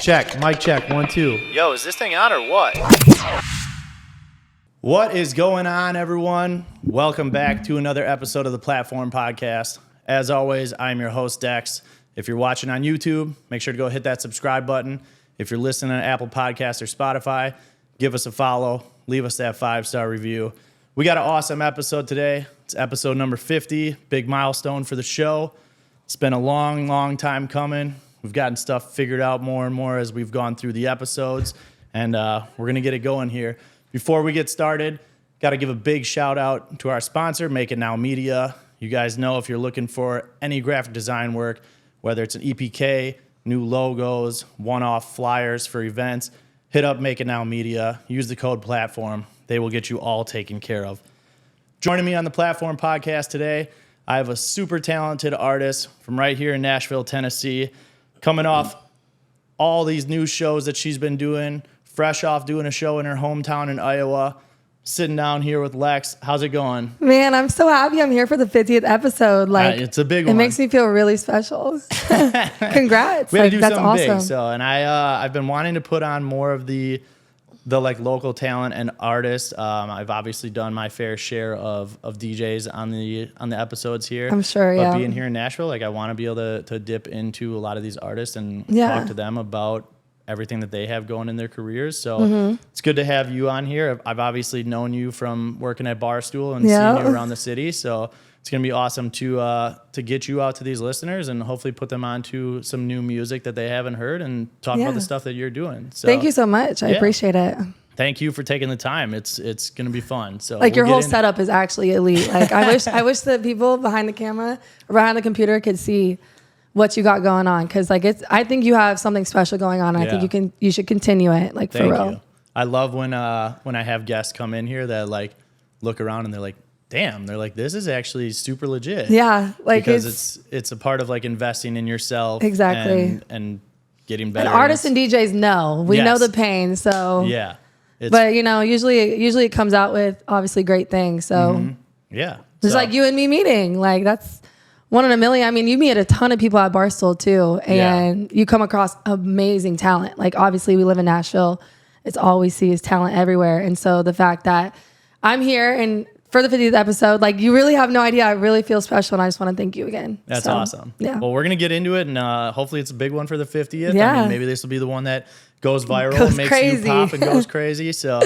Check, mic check, 1, 2. Yo, is this thing on or what? What is going on, everyone? Welcome back to another episode of the Platform Podcast. As always, I'm your host, Dex. If you're watching on YouTube, make sure to go hit that subscribe button. If you're listening on Apple Podcasts or Spotify, give us a follow. Leave us that 5-star review. We got an awesome episode today. It's episode number 50, big milestone for the show. It's been a long, long time coming. We've gotten stuff figured out more and more as we've gone through the episodes, and we're going to get it going here. Before we get started, got to give a big shout out to our sponsor, Make It Now Media. You guys know if you're looking for any graphic design work, whether it's an EPK, new logos, one-off flyers for events, hit up Make It Now Media. Use the code PLATFORM. They will get you all taken care of. Joining me on the Platform Podcast today, I have a super talented artist from right here in Nashville, Tennessee, coming off all these new shows that she's been doing, fresh off doing a show in her hometown in Iowa, sitting down here with Lex. How's it going? Man, I'm so happy I'm here for the 50th episode. It's a big one. It makes me feel really special. Congrats. We had to do that's something awesome. big. So, and I've been wanting to put on more of the like local talent and artists. I've obviously done my fair share of DJs on the episodes here. I'm sure, But being here in Nashville, like I want to be able to dip into a lot of these artists and talk to them about everything that they have going in their careers. So it's good to have you on here. I've obviously known you from working at Barstool and seeing you around the city. So it's going to be awesome to get you out to these listeners and hopefully put them onto some new music that they haven't heard and talk about the stuff that you're doing. So thank you so much. I appreciate it. Thank you for taking the time. It's going to be fun. So your whole setup is actually elite. Like I wish the people behind the camera or behind the computer could see what you got going on, because I think you have something special going on. I think you should continue it, for real. Thank you. I love when I have guests come in here that look around and they're like, damn, they're like, this is actually super legit. Yeah, because it's a part of investing in yourself. Exactly. And getting better. And artists and DJs know. We know the pain. So yeah. But usually it comes out with obviously great things. So yeah. Just like you and me meeting. That's one in a million. I mean, you meet a ton of people at Barstool too, and you come across amazing talent. Obviously we live in Nashville. It's all we see is talent everywhere. And so the fact that I'm here and for the 50th episode, you really have no idea. I really feel special, and I just want to thank you again. That's awesome. Yeah. Well, we're going to get into it, and hopefully it's a big one for the 50th. Yeah. I mean, maybe this will be the one that goes viral and makes you pop and goes crazy. So,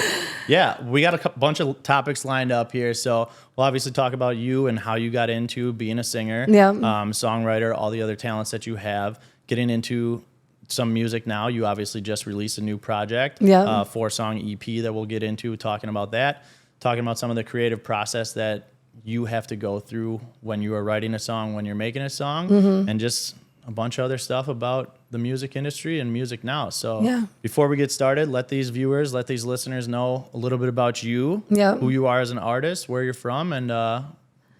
yeah, we got a bunch of topics lined up here. So we'll obviously talk about you and how you got into being a singer, songwriter, all the other talents that you have, getting into some music now. You obviously just released a new project, 4-song EP that we'll get into, talking about that. Talking about some of the creative process that you have to go through when you are writing a song, when you're making a song, and just a bunch of other stuff about the music industry and music now. So before we get started, let these listeners know a little bit about you, who you are as an artist, where you're from, and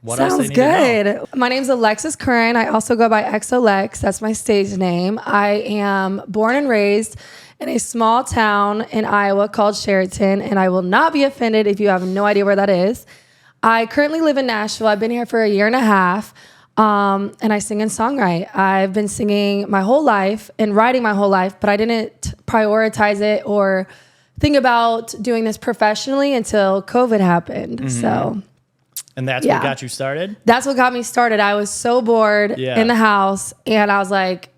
what else they need to know. My name's Alexis Curran. I also go by XOLEX. That's my stage name. I am born and raised in a small town in Iowa called Sheraton, and I will not be offended if you have no idea where that is. I currently live in Nashville. I've been here for 1.5 years, and I sing and songwrite. I've been singing my whole life and writing my whole life, but I didn't prioritize it or think about doing this professionally until COVID happened. So, and that's what got you started? That's what got me started. I was so bored in the house, and I was like,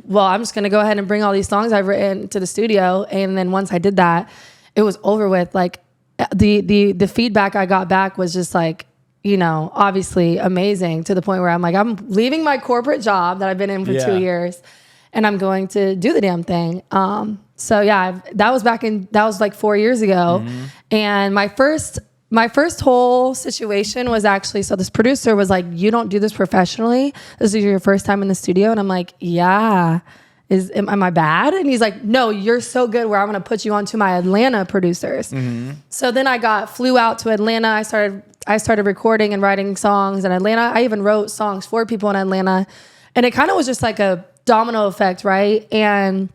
well, I'm just going to go ahead and bring all these songs I've written to the studio. And then once I did that, it was over with. The feedback I got back was just obviously amazing, to the point where I'm I'm leaving my corporate job that I've been in for 2 years, and I'm going to do the damn thing. That was 4 years ago. And my first whole situation was actually, so this producer was like, you don't do this professionally. This is your first time in the studio. And I'm like, yeah. Am I bad? And he's like, no, you're so good where I'm going to put you onto my Atlanta producers. So then I flew out to Atlanta. I started recording and writing songs in Atlanta. I even wrote songs for people in Atlanta. And it kind of was just like a domino effect, right? And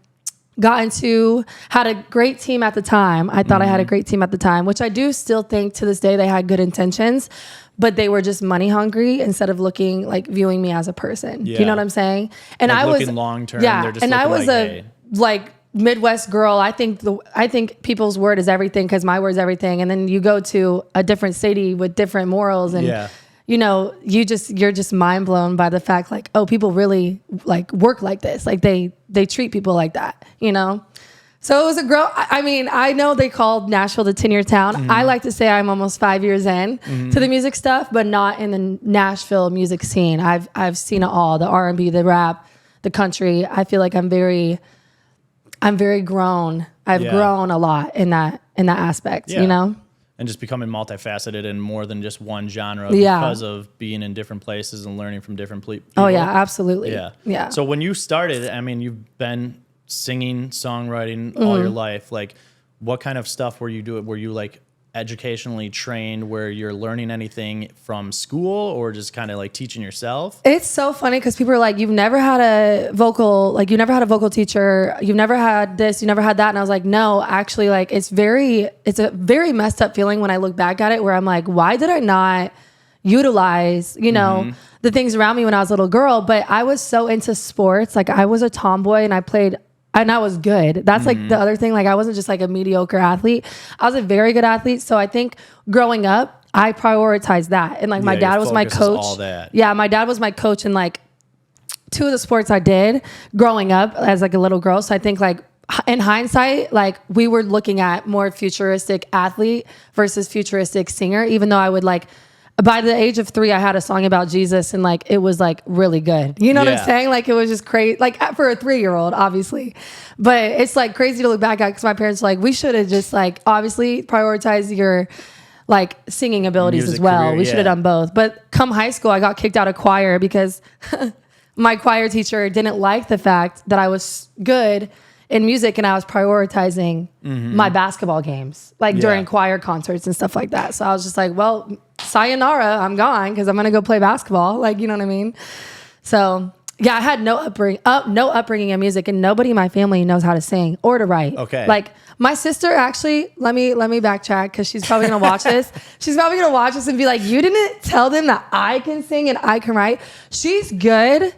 had a great team at the time. I thought I had a great team at the time, which I do still think to this day they had good intentions, but they were just money hungry instead of viewing me as a person. Yeah. You know what I'm saying? And I was long term. Yeah. And I was Midwest girl, I think people's word is everything because my word is everything. And then you go to a different city with different morals and you know, you're just mind blown by the fact like, oh, people really like work like this. Like they treat people like that, you know? So it was a girl. I mean, I know they called Nashville the 10-year town. I like to say I'm almost 5 years in to the music stuff, but not in the Nashville music scene. I've seen it all, the R&B, the rap, the country. I feel like I'm very grown. I've grown a lot in that aspect, you know? And just becoming multifaceted in more than just one genre because of being in different places and learning from different people. Oh yeah, absolutely. Yeah. So when you started, I mean, you've been singing, songwriting all your life. Like, what kind of stuff were you doing? Were you like educationally trained where you're learning anything from school or just kind of like teaching yourself? It's so funny because people are like, you've never had a vocal teacher, you've never had this, you never had that. And I was like, no, actually, like it's a very messed up feeling when I look back at it where I'm like, why did I not utilize, you know, the things around me when I was a little girl? But I was so into sports. Like I was a tomboy and I was good. That's like the other thing. Like I wasn't just like a mediocre athlete. I was a very good athlete. So I think growing up, I prioritized that. And like my dad was my coach. All that. Yeah, my dad was my coach in like 2 of the sports I did growing up as like a little girl. So I think like in hindsight, like we were looking at more futuristic athlete versus futuristic singer, even though I would like, by the age of 3, I had a song about Jesus and like, it was like really good. You know what I'm saying? Like it was just crazy, like for a 3-year-old, obviously, but it's like crazy to look back at because my parents were like, we should have just like obviously prioritized your like singing abilities as well. We should have done both. But come high school, I got kicked out of choir because my choir teacher didn't like the fact that I was good in music and I was prioritizing my basketball games, like during choir concerts and stuff like that. So I was just like, well, sayonara, I'm gone because I'm going to go play basketball. Like, you know what I mean? So yeah, I had no upbringing in music and nobody in my family knows how to sing or to write. Okay. Like my sister actually, let me backtrack because she's probably going to watch this. She's probably going to watch this and be like, you didn't tell them that I can sing and I can write. She's good,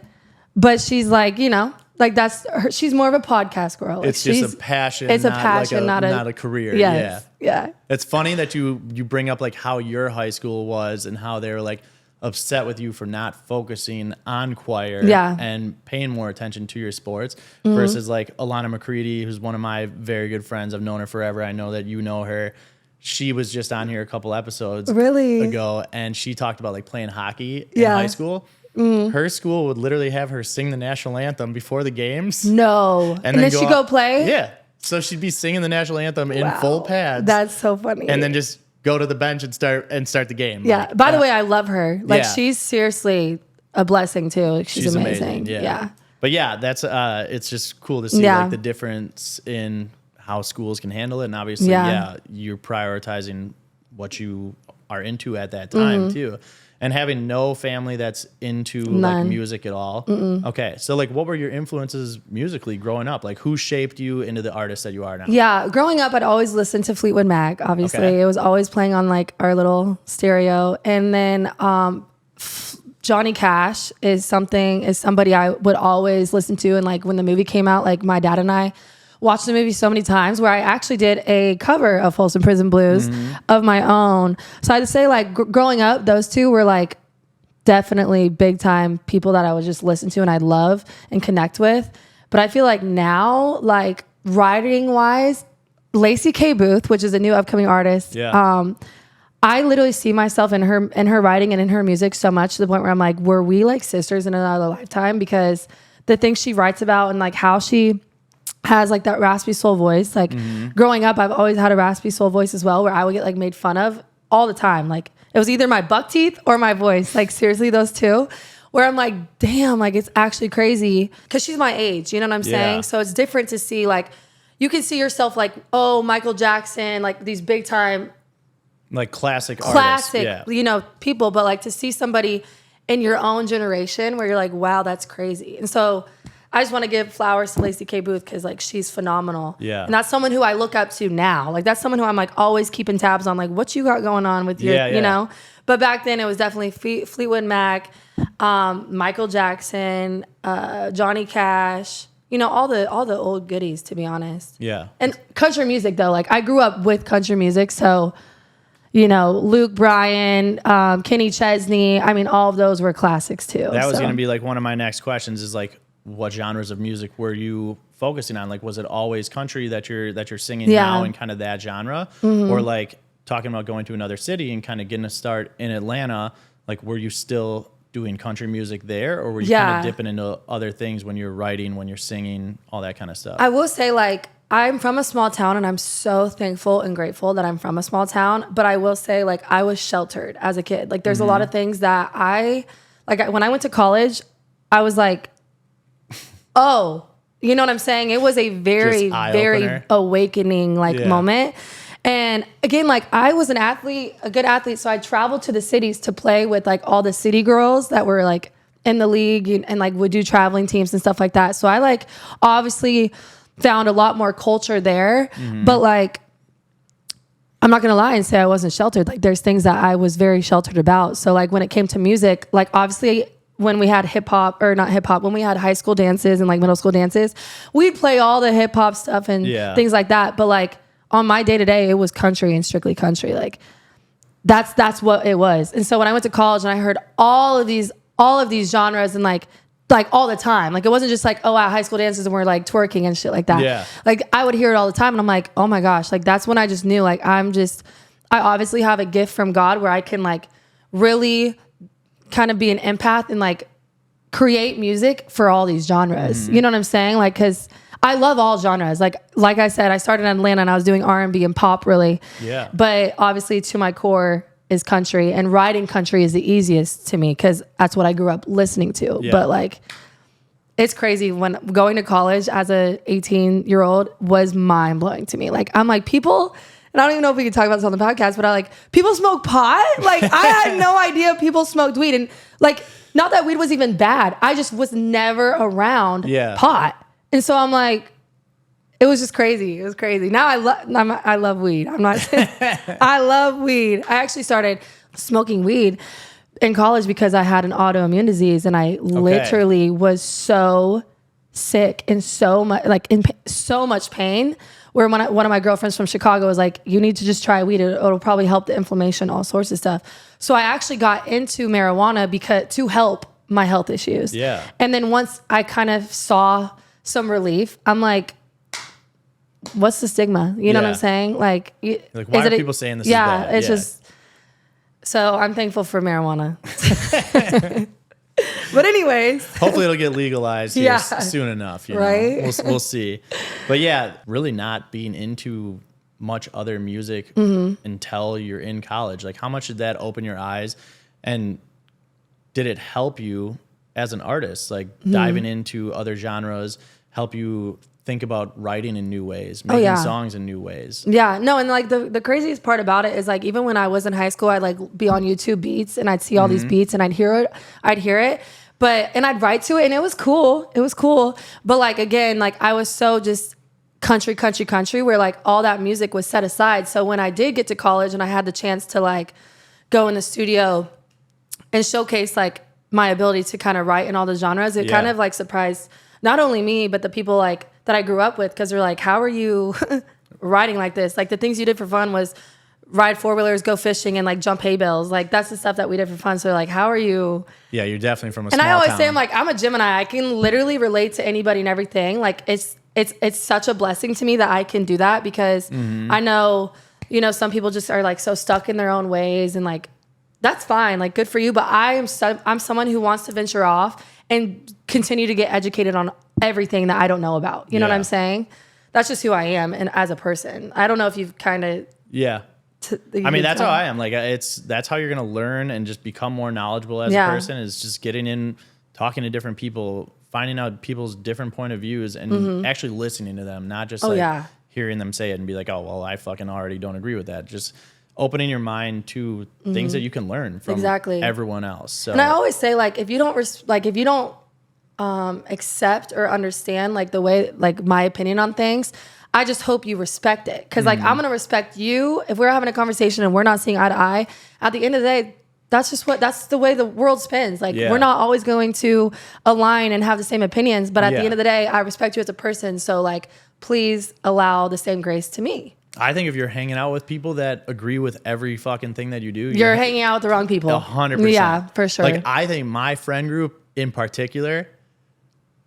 but she's like, you know, like that's her, she's more of a podcast girl. Like it's just a passion. It's a passion, like not a career. Yes, yeah. It's funny that you bring up like how your high school was and how they were like upset with you for not focusing on choir and paying more attention to your sports versus like Alana McCready, who's one of my very good friends. I've known her forever. I know that you know her. She was just on here a couple episodes ago and she talked about like playing hockey in high school. Her school would literally have her sing the national anthem before the games. No. And then she'd go play? Yeah. So she'd be singing the national anthem in full pads. That's so funny. And then just go to the bench and start the game. Yeah. Like, by the way, I love her. Like she's seriously a blessing too. She's amazing. Yeah. But yeah, that's it's just cool to see like the difference in how schools can handle it. And obviously, you're prioritizing what you are into at that time too. And having no family that's into like music at all. Okay, so like, what were your influences musically growing up? Like, who shaped you into the artist that you are now? Yeah, growing up, I'd always listen to Fleetwood Mac. Obviously, it was always playing on like our little stereo. And then Johnny Cash is somebody I would always listen to. And like when the movie came out, like my dad and I watched the movie so many times where I actually did a cover of Folsom Prison Blues of my own. So I'd say like growing up, those two were like definitely big time people that I would just listen to and I'd love and connect with. But I feel like now, like writing wise, Lacey K. Booth, which is a new upcoming artist. I literally see myself in her writing and in her music so much to the point where I'm like, were we like sisters in another lifetime? Because the things she writes about and like how she has like that raspy soul voice. Like growing up, I've always had a raspy soul voice as well, where I would get like made fun of all the time. Like it was either my buck teeth or my voice. Like seriously, those two, where I'm like, damn, like it's actually crazy because she's my age. You know what I'm saying? So it's different to see like, you can see yourself like, oh, Michael Jackson, like these big time, like classic artists. you know, people, but like to see somebody in your own generation where you're like, wow, that's crazy. And so I just want to give flowers to Lacey K. Booth because like she's phenomenal. Yeah. And that's someone who I look up to now. Like that's someone who I'm like always keeping tabs on, like what you got going on with your, you know. But back then it was definitely Fleetwood Mac, Michael Jackson, Johnny Cash, all the old goodies, to be honest. Yeah. And country music though, like I grew up with country music, so Luke Bryan, Kenny Chesney. I mean, all of those were classics too. That was going to be like one of my next questions is like, what genres of music were you focusing on? Like, was it always country that you're singing now and kind of that genre? Or like talking about going to another city and kind of getting a start in Atlanta, like were you still doing country music there, or were you kind of dipping into other things when you're writing, when you're singing, all that kind of stuff? I will say, like, I'm from a small town and I'm so thankful and grateful that I'm from a small town. But I will say, like, I was sheltered as a kid. Like, there's a lot of things that when I went to college, I was like, oh, you know what I'm saying? It was a very, very awakening moment. And again, like I was a good athlete. So I traveled to the cities to play with like all the city girls that were like in the league and like would do traveling teams and stuff like that. So I like obviously found a lot more culture there, but like, I'm not going to lie and say I wasn't sheltered. Like there's things that I was very sheltered about. So like when it came to music, like obviously when we had when we had high school dances and like middle school dances, we'd play all the hip hop stuff and things like that. But like on my day to day, it was country and strictly country. Like that's what it was. And so when I went to college and I heard all of these genres and like all the time, like it wasn't just like, oh wow, high school dances and we're like twerking and shit like that. Yeah. Like I would hear it all the time and I'm like, oh my gosh, like that's when I just knew like I obviously have a gift from God where I can like really kind of be an empath and like create music for all these genres. You know what I'm saying? Like, cause I love all genres. Like I said, I started in Atlanta and I was doing R&B and pop really. Yeah. But obviously to my core is country, and writing country is the easiest to me because that's what I grew up listening to. Yeah. But like, it's crazy when going to college as a 18-year-old was mind blowing to me. Like I'm like people, and I don't even know if we can talk about this on the podcast, but I like people smoke pot. Like I had no idea people smoked weed, and like not that weed was even bad. I just was never around pot. And so I'm like, it was just crazy. It was crazy. Now I love weed. I love weed. I actually started smoking weed in college because I had an autoimmune disease and I literally was so sick and so much in so much pain. Where one of my girlfriends from Chicago was like, you need to just try weed. It'll probably help the inflammation, all sorts of stuff. So I actually got into marijuana to help my health issues. Yeah. And then once I kind of saw some relief, I'm like, what's the stigma? You know what I'm saying? Like why are people saying this is bad? It's just, so I'm thankful for marijuana. But anyways. Hopefully it'll get legalized here soon enough. Right? We'll see. But yeah, really not being into much other music until you're in college. Like how much did that open your eyes? And did it help you as an artist? Like diving into other genres, help you think about writing in new ways, making songs in new ways. Yeah, no, and like the craziest part about it is like even when I was in high school, I'd like be on YouTube Beats and I'd see all these beats and I'd hear it, and I'd write to it and it was cool. But like again, like I was so just country where like all that music was set aside. So when I did get to college and I had the chance to like go in the studio and showcase like my ability to kind of write in all the genres, it kind of like surprised not only me, but the people like that I grew up with, because they're like, how are you writing like this? Like the things you did for fun was ride 4-wheelers, go fishing, and like jump hay bales. Like that's the stuff that we did for fun. So like, how are you? Yeah, you're definitely from a small town. And I always say, I'm a Gemini. I can literally relate to anybody and everything. Like it's such a blessing to me that I can do that, because I know, some people just are like so stuck in their own ways, and like, that's fine. Like good for you. But I'm someone who wants to venture off and continue to get educated on everything that I don't know about. You know what I'm saying? That's just who I am, and as a person. I don't know if you've kind of I mean, that's how I am. Like that's how you're gonna learn and just become more knowledgeable as a person, is just getting in, talking to different people, finding out people's different point of views, and actually listening to them, not just hearing them say it and be like, oh well, I fucking already don't agree with that. Just opening your mind to things that you can learn from everyone else. So, and I always say, like, if you don't accept or understand like the way, like my opinion on things, I just hope you respect it. Cause like I'm gonna respect you if we're having a conversation and we're not seeing eye to eye. At the end of the day, that's the way the world spins. Like Yeah. we're not always going to align and have the same opinions, but at the end of the day, I respect you as a person. So like, please allow the same grace to me. I think if you're hanging out with people that agree with every fucking thing that you do, You're hanging out with the wrong people. 100%. Yeah, for sure. Like I think my friend group in particular,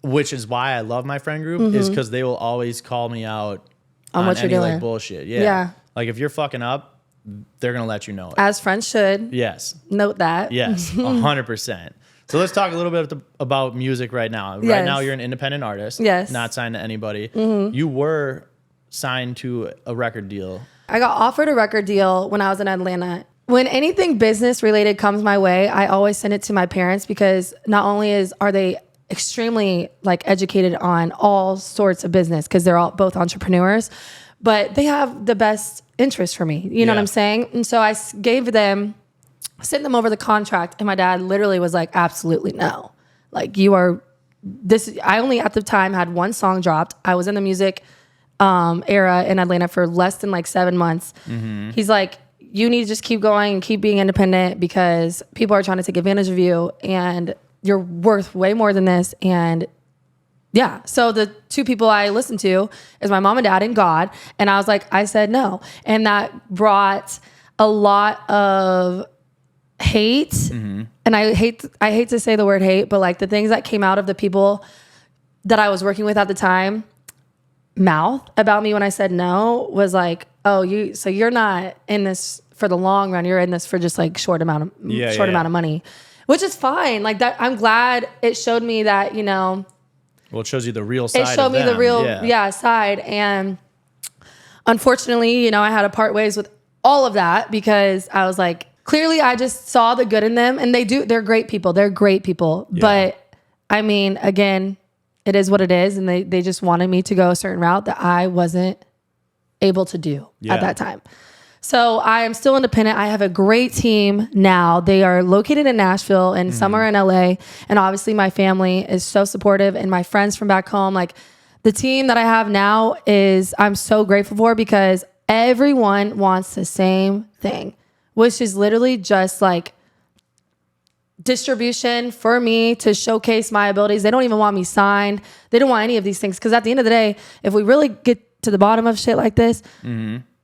which is why I love my friend group, is because they will always call me out on what you're any doing. like bullshit. Yeah. Yeah. Like if you're fucking up, they're gonna let you know it. As friends should. Yes. Note that. Yes. 100%. So let's talk a little bit about music right now. Right Yes. now you're an independent artist. Yes. Not signed to anybody. You were signed to a record deal. I got offered a record deal when I was in Atlanta. When anything business related comes my way, I always send it to my parents because not only are they extremely like educated on all sorts of business because they're all both entrepreneurs, but they have the best interest for me. You know what I'm saying? And so I sent them over the contract, and my dad literally was like, absolutely no. Like I only at the time had one song dropped. I was in the music era in Atlanta for less than like 7 months. He's like, you need to just keep going and keep being independent because people are trying to take advantage of you and you're worth way more than this. And yeah, so the two people I listened to is my mom and dad and God. And I said no. And that brought a lot of hate. And I hate to say the word hate, but like the things that came out of the people that I was working with at the time mouth about me when I said no was like, oh, you're not in this for the long run. You're in this for just like short amount of money, which is fine. Like that, I'm glad it showed me that, well, it shows you the real side. It showed me the real side. And unfortunately, I had to part ways with all of that because I was like, clearly I just saw the good in them, and they're great people. They're great people. Yeah. But I mean, again, it is what it is. And they just wanted me to go a certain route that I wasn't able to do at that time. So I am still independent. I have a great team now. They are located in Nashville and some are in LA. And obviously my family is so supportive, and my friends from back home. Like the team that I have now I'm so grateful for because everyone wants the same thing, which is literally just like distribution for me to showcase my abilities. They don't even want me signed. They don't want any of these things. Because at the end of the day, if we really get to the bottom of shit like this,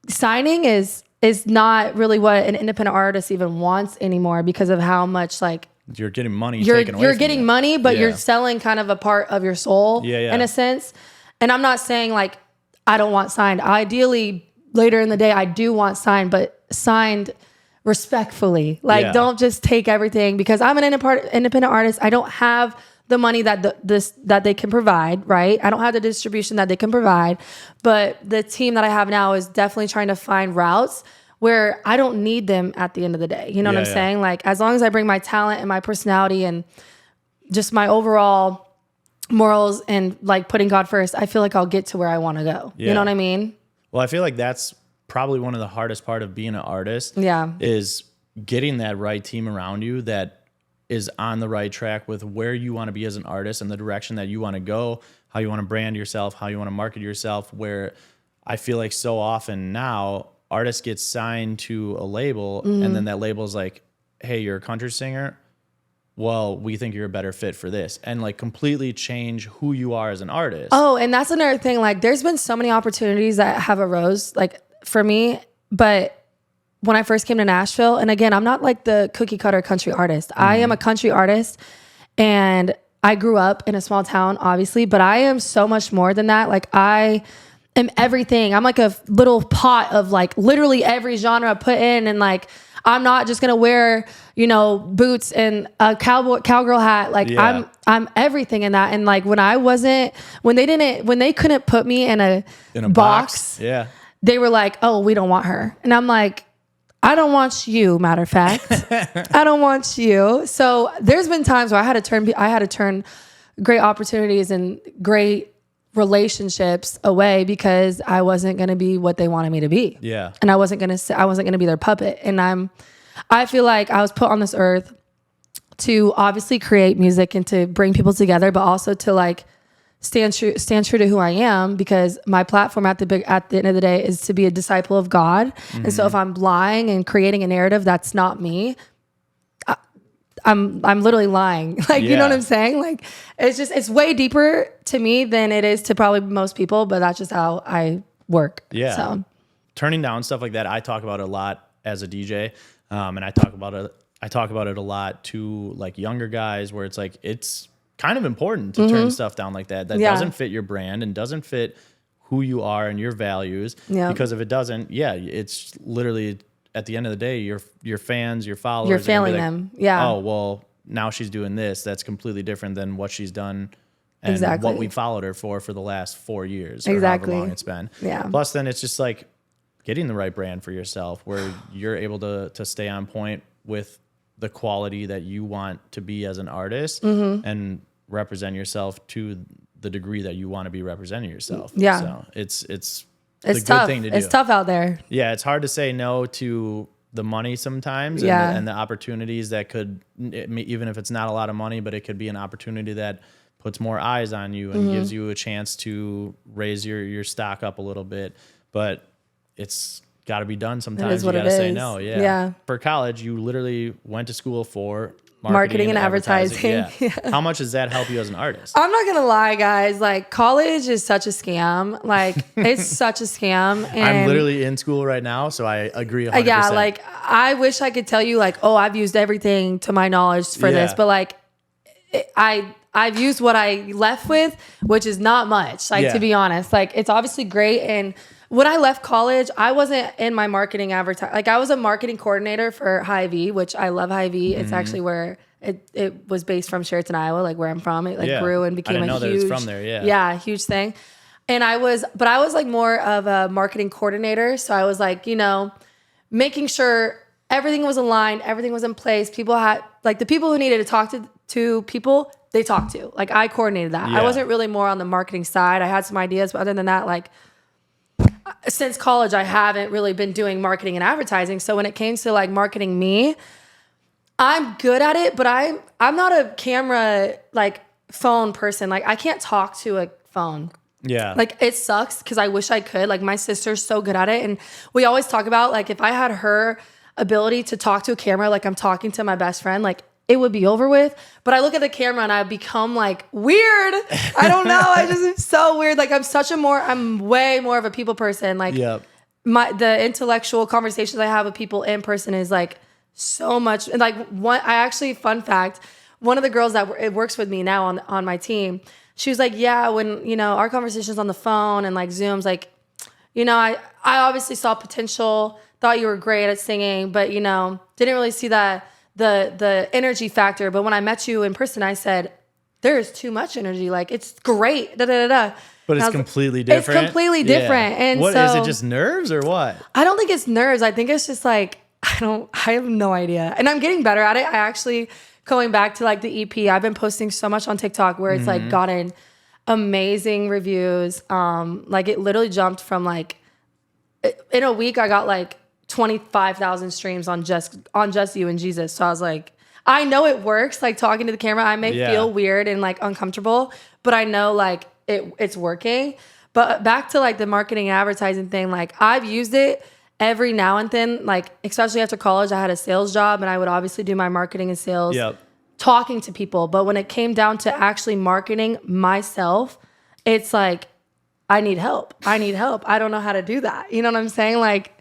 signing is not really what an independent artist even wants anymore because of how much like you're getting money. You're getting money, but you're selling kind of a part of your soul in a sense. And I'm not saying like I don't want signed. Ideally, later in the day, I do want signed, but signed respectfully. Like don't just take everything because I'm an independent artist. I don't have the money that they can provide, right? I don't have the distribution that they can provide, but the team that I have now is definitely trying to find routes where I don't need them at the end of the day. You know what I'm saying? Like as long as I bring my talent and my personality and just my overall morals and like putting God first, I feel like I'll get to where I want to go. You know what I mean? Well, I feel like that's probably one of the hardest part of being an artist. Is getting that right team around you that is on the right track with where you want to be as an artist and the direction that you want to go, how you want to brand yourself, how you want to market yourself, where I feel like so often now artists get signed to a label and then that label is like, hey, you're a country singer. Well, we think you're a better fit for this, and like completely change who you are as an artist. Oh, and that's another thing. Like there's been so many opportunities that have arose like for me, but when I first came to Nashville, and again, I'm not like the cookie cutter country artist. I am a country artist, and I grew up in a small town, obviously, but I am so much more than that. Like I am everything. I'm like a little pot of like literally every genre put in, and like I'm not just gonna wear, boots and a cowgirl hat. Like I'm everything in that. And like when they couldn't put me in a box, they were like, oh, we don't want her. And I'm like, I don't want you, matter of fact. I don't want you. So there's been times where I had to turn great opportunities and great relationships away because I wasn't going to be what they wanted me to be. Yeah. And I wasn't going to be their puppet. And I feel like I was put on this earth to obviously create music and to bring people together, but also to like stand true to who I am, because my platform at the end of the day is to be a disciple of God. And so if I'm lying and creating a narrative that's not me, I'm literally lying. Like, you know what I'm saying? Like, it's way deeper to me than it is to probably most people, but that's just how I work. Yeah. So turning down stuff like that, I talk about it a lot as a DJ. And I talk about it a lot to like younger guys where it's like, it's kind of important to turn stuff down like that doesn't fit your brand and doesn't fit who you are and your values. Yeah. Because if it doesn't, it's literally at the end of the day, your fans, your followers, you're failing them. Yeah. Oh, well, now she's doing this. That's completely different than what she's done and what we followed her for the last 4 years or however long it's been. Yeah. Plus, then it's just like getting the right brand for yourself where you're able to stay on point with the quality that you want to be as an artist and represent yourself to the degree that you want to be representing yourself. Yeah. So it's the tough. good thing to do. It's tough out there. Yeah. It's hard to say no to the money sometimes and the opportunities that could, even if it's not a lot of money, but it could be an opportunity that puts more eyes on you and gives you a chance to raise your stock up a little bit. But it's got to be done sometimes. You got to say no. Yeah. For college, you literally went to school for marketing and advertising. Yeah. How much does that help you as an artist? I'm not going to lie, guys. Like, college is such a scam. Like, it's such a scam. And I'm literally in school right now, so I agree 100%. Yeah, like, I wish I could tell you, like, oh, I've used everything to my knowledge for this. But, like, I've used what I left with, which is not much, like, to be honest. Like, it's obviously great. And when I left college, I wasn't in my marketing advertising. Like, I was a marketing coordinator for Hy-Vee, which I love Hy-Vee. It's actually where it was based from Sheraton, Iowa, like where I'm from. It like grew and became a huge, that it's from there, huge thing. And I was like more of a marketing coordinator. So I was like, making sure everything was aligned, everything was in place. People had, like, the people who needed to talk to people, they talked to. Like, I coordinated that. I wasn't really more on the marketing side. I had some ideas, but other than that, like, since college, I haven't really been doing marketing and advertising. So when it came to like marketing me, I'm good at it, but I'm not a camera, like, phone person. Like, I can't talk to a phone. Yeah. Like, it sucks because I wish I could. Like, my sister's so good at it. And we always talk about, like, if I had her ability to talk to a camera like I'm talking to my best friend, like, it would be over with. But I look at the camera and I become like weird. I don't know. I just am so weird. Like, I'm way more of a people person. Like, the intellectual conversations I have with people in person is like so much. And like, fun fact, one of the girls that works with me now on my team, she was like, yeah, when, our conversations on the phone and like Zooms, like, I obviously saw potential, thought you were great at singing, but, didn't really see that the energy factor. But when I met you in person, I said, there is too much energy. Like, it's great. Da, da, da, da. But it's completely different. It's completely different. Yeah. And what is it, just nerves or what? I don't think it's nerves. I think it's just like, I have no idea. And I'm getting better at it. I actually, going back to like the EP, I've been posting so much on TikTok where it's like gotten amazing reviews. Like, it literally jumped from like, in a week, I got like 25,000 streams on just You and Jesus. So I was like, I know it works. Like, talking to the camera, I may feel weird and like uncomfortable, but I know like it's working. But back to like the marketing and advertising thing, like, I've used it every now and then, like, especially after college, I had a sales job and I would obviously do my marketing and sales, talking to people. But when it came down to actually marketing myself, it's like, I need help. I don't know how to do that. You know what I'm saying? Like,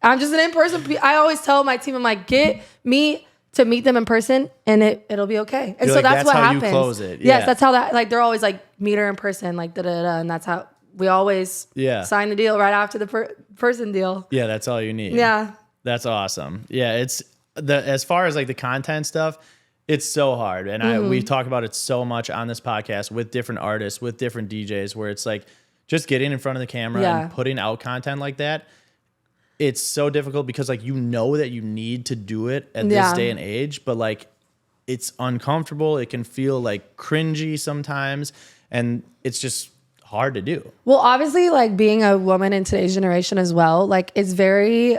I'm just an in-person. I always tell my team, I'm like, get me to meet them in person and it'll be okay. And so that's what happens. You close it. Yes, that's how that, like, they're always like, meet her in person, like, da-da-da. And that's how we always sign the deal right after the person deal. Yeah, that's all you need. Yeah. That's awesome. Yeah, it's as far as like the content stuff, it's so hard. And we talk about it so much on this podcast with different artists, with different DJs, where it's like just getting in front of the camera and putting out content like that. It's so difficult because like, that you need to do it at this day and age, but like, it's uncomfortable. It can feel like cringy sometimes, and it's just hard to do. Well, obviously, like, being a woman in today's generation as well, like, it's very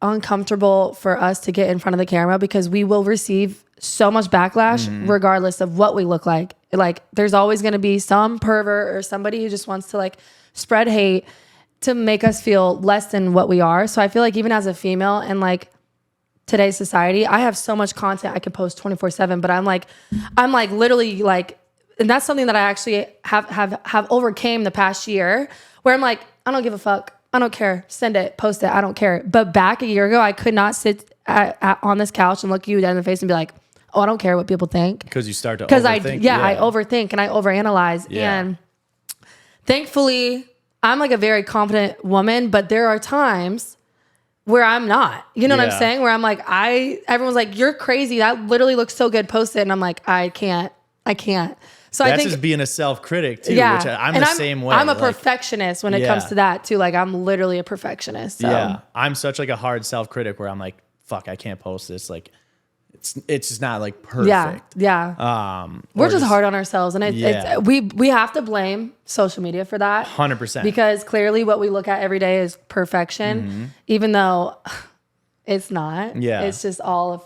uncomfortable for us to get in front of the camera because we will receive so much backlash regardless of what we look like. Like, there's always going to be some pervert or somebody who just wants to like spread hate to make us feel less than what we are. So I feel like even as a female, and like, today's society, I have so much content I could post 24/7, but I'm like literally like, and that's something that I actually have overcame the past year, where I'm like, I don't give a fuck. I don't care. Send it, post it. I don't care. But back a year ago, I could not sit on this couch and look you dead in the face and be like, oh, I don't care what people think. Because you start to overthink. I overthink and I overanalyze. Yeah. And thankfully, I'm like a very confident woman, but there are times where I'm not. You know what I'm saying? Where I'm like, everyone's like, you're crazy. That literally looks so good. Post it. And I'm like, I can't. So that's I think just being a self-critic too, which I'm the same way. I'm a perfectionist when it comes to that too. Like I'm literally a perfectionist. So. Yeah. I'm such like a hard self-critic where I'm like, fuck, I can't post this. Like it's just not like perfect. Yeah. We're just hard on ourselves. And it's, we have to blame social media for that. 100%. Because clearly what we look at every day is perfection, even though it's not. Yeah. It's just all of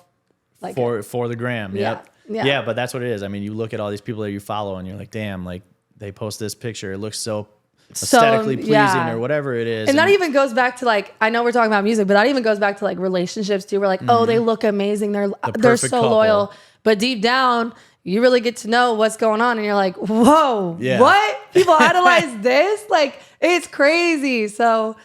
like for the gram. Yeah. Yep. Yeah, but that's what it is. I mean, you look at all these people that you follow and you're like, damn, like they post this picture. It looks so aesthetically pleasing or whatever it is. And that even goes back to like, I know we're talking about music, but that even goes back to like relationships too. We're like, oh, they look amazing. They're so couple. Loyal. But deep down, you really get to know what's going on. And you're like, whoa, what? People idolize this? Like, it's crazy. So,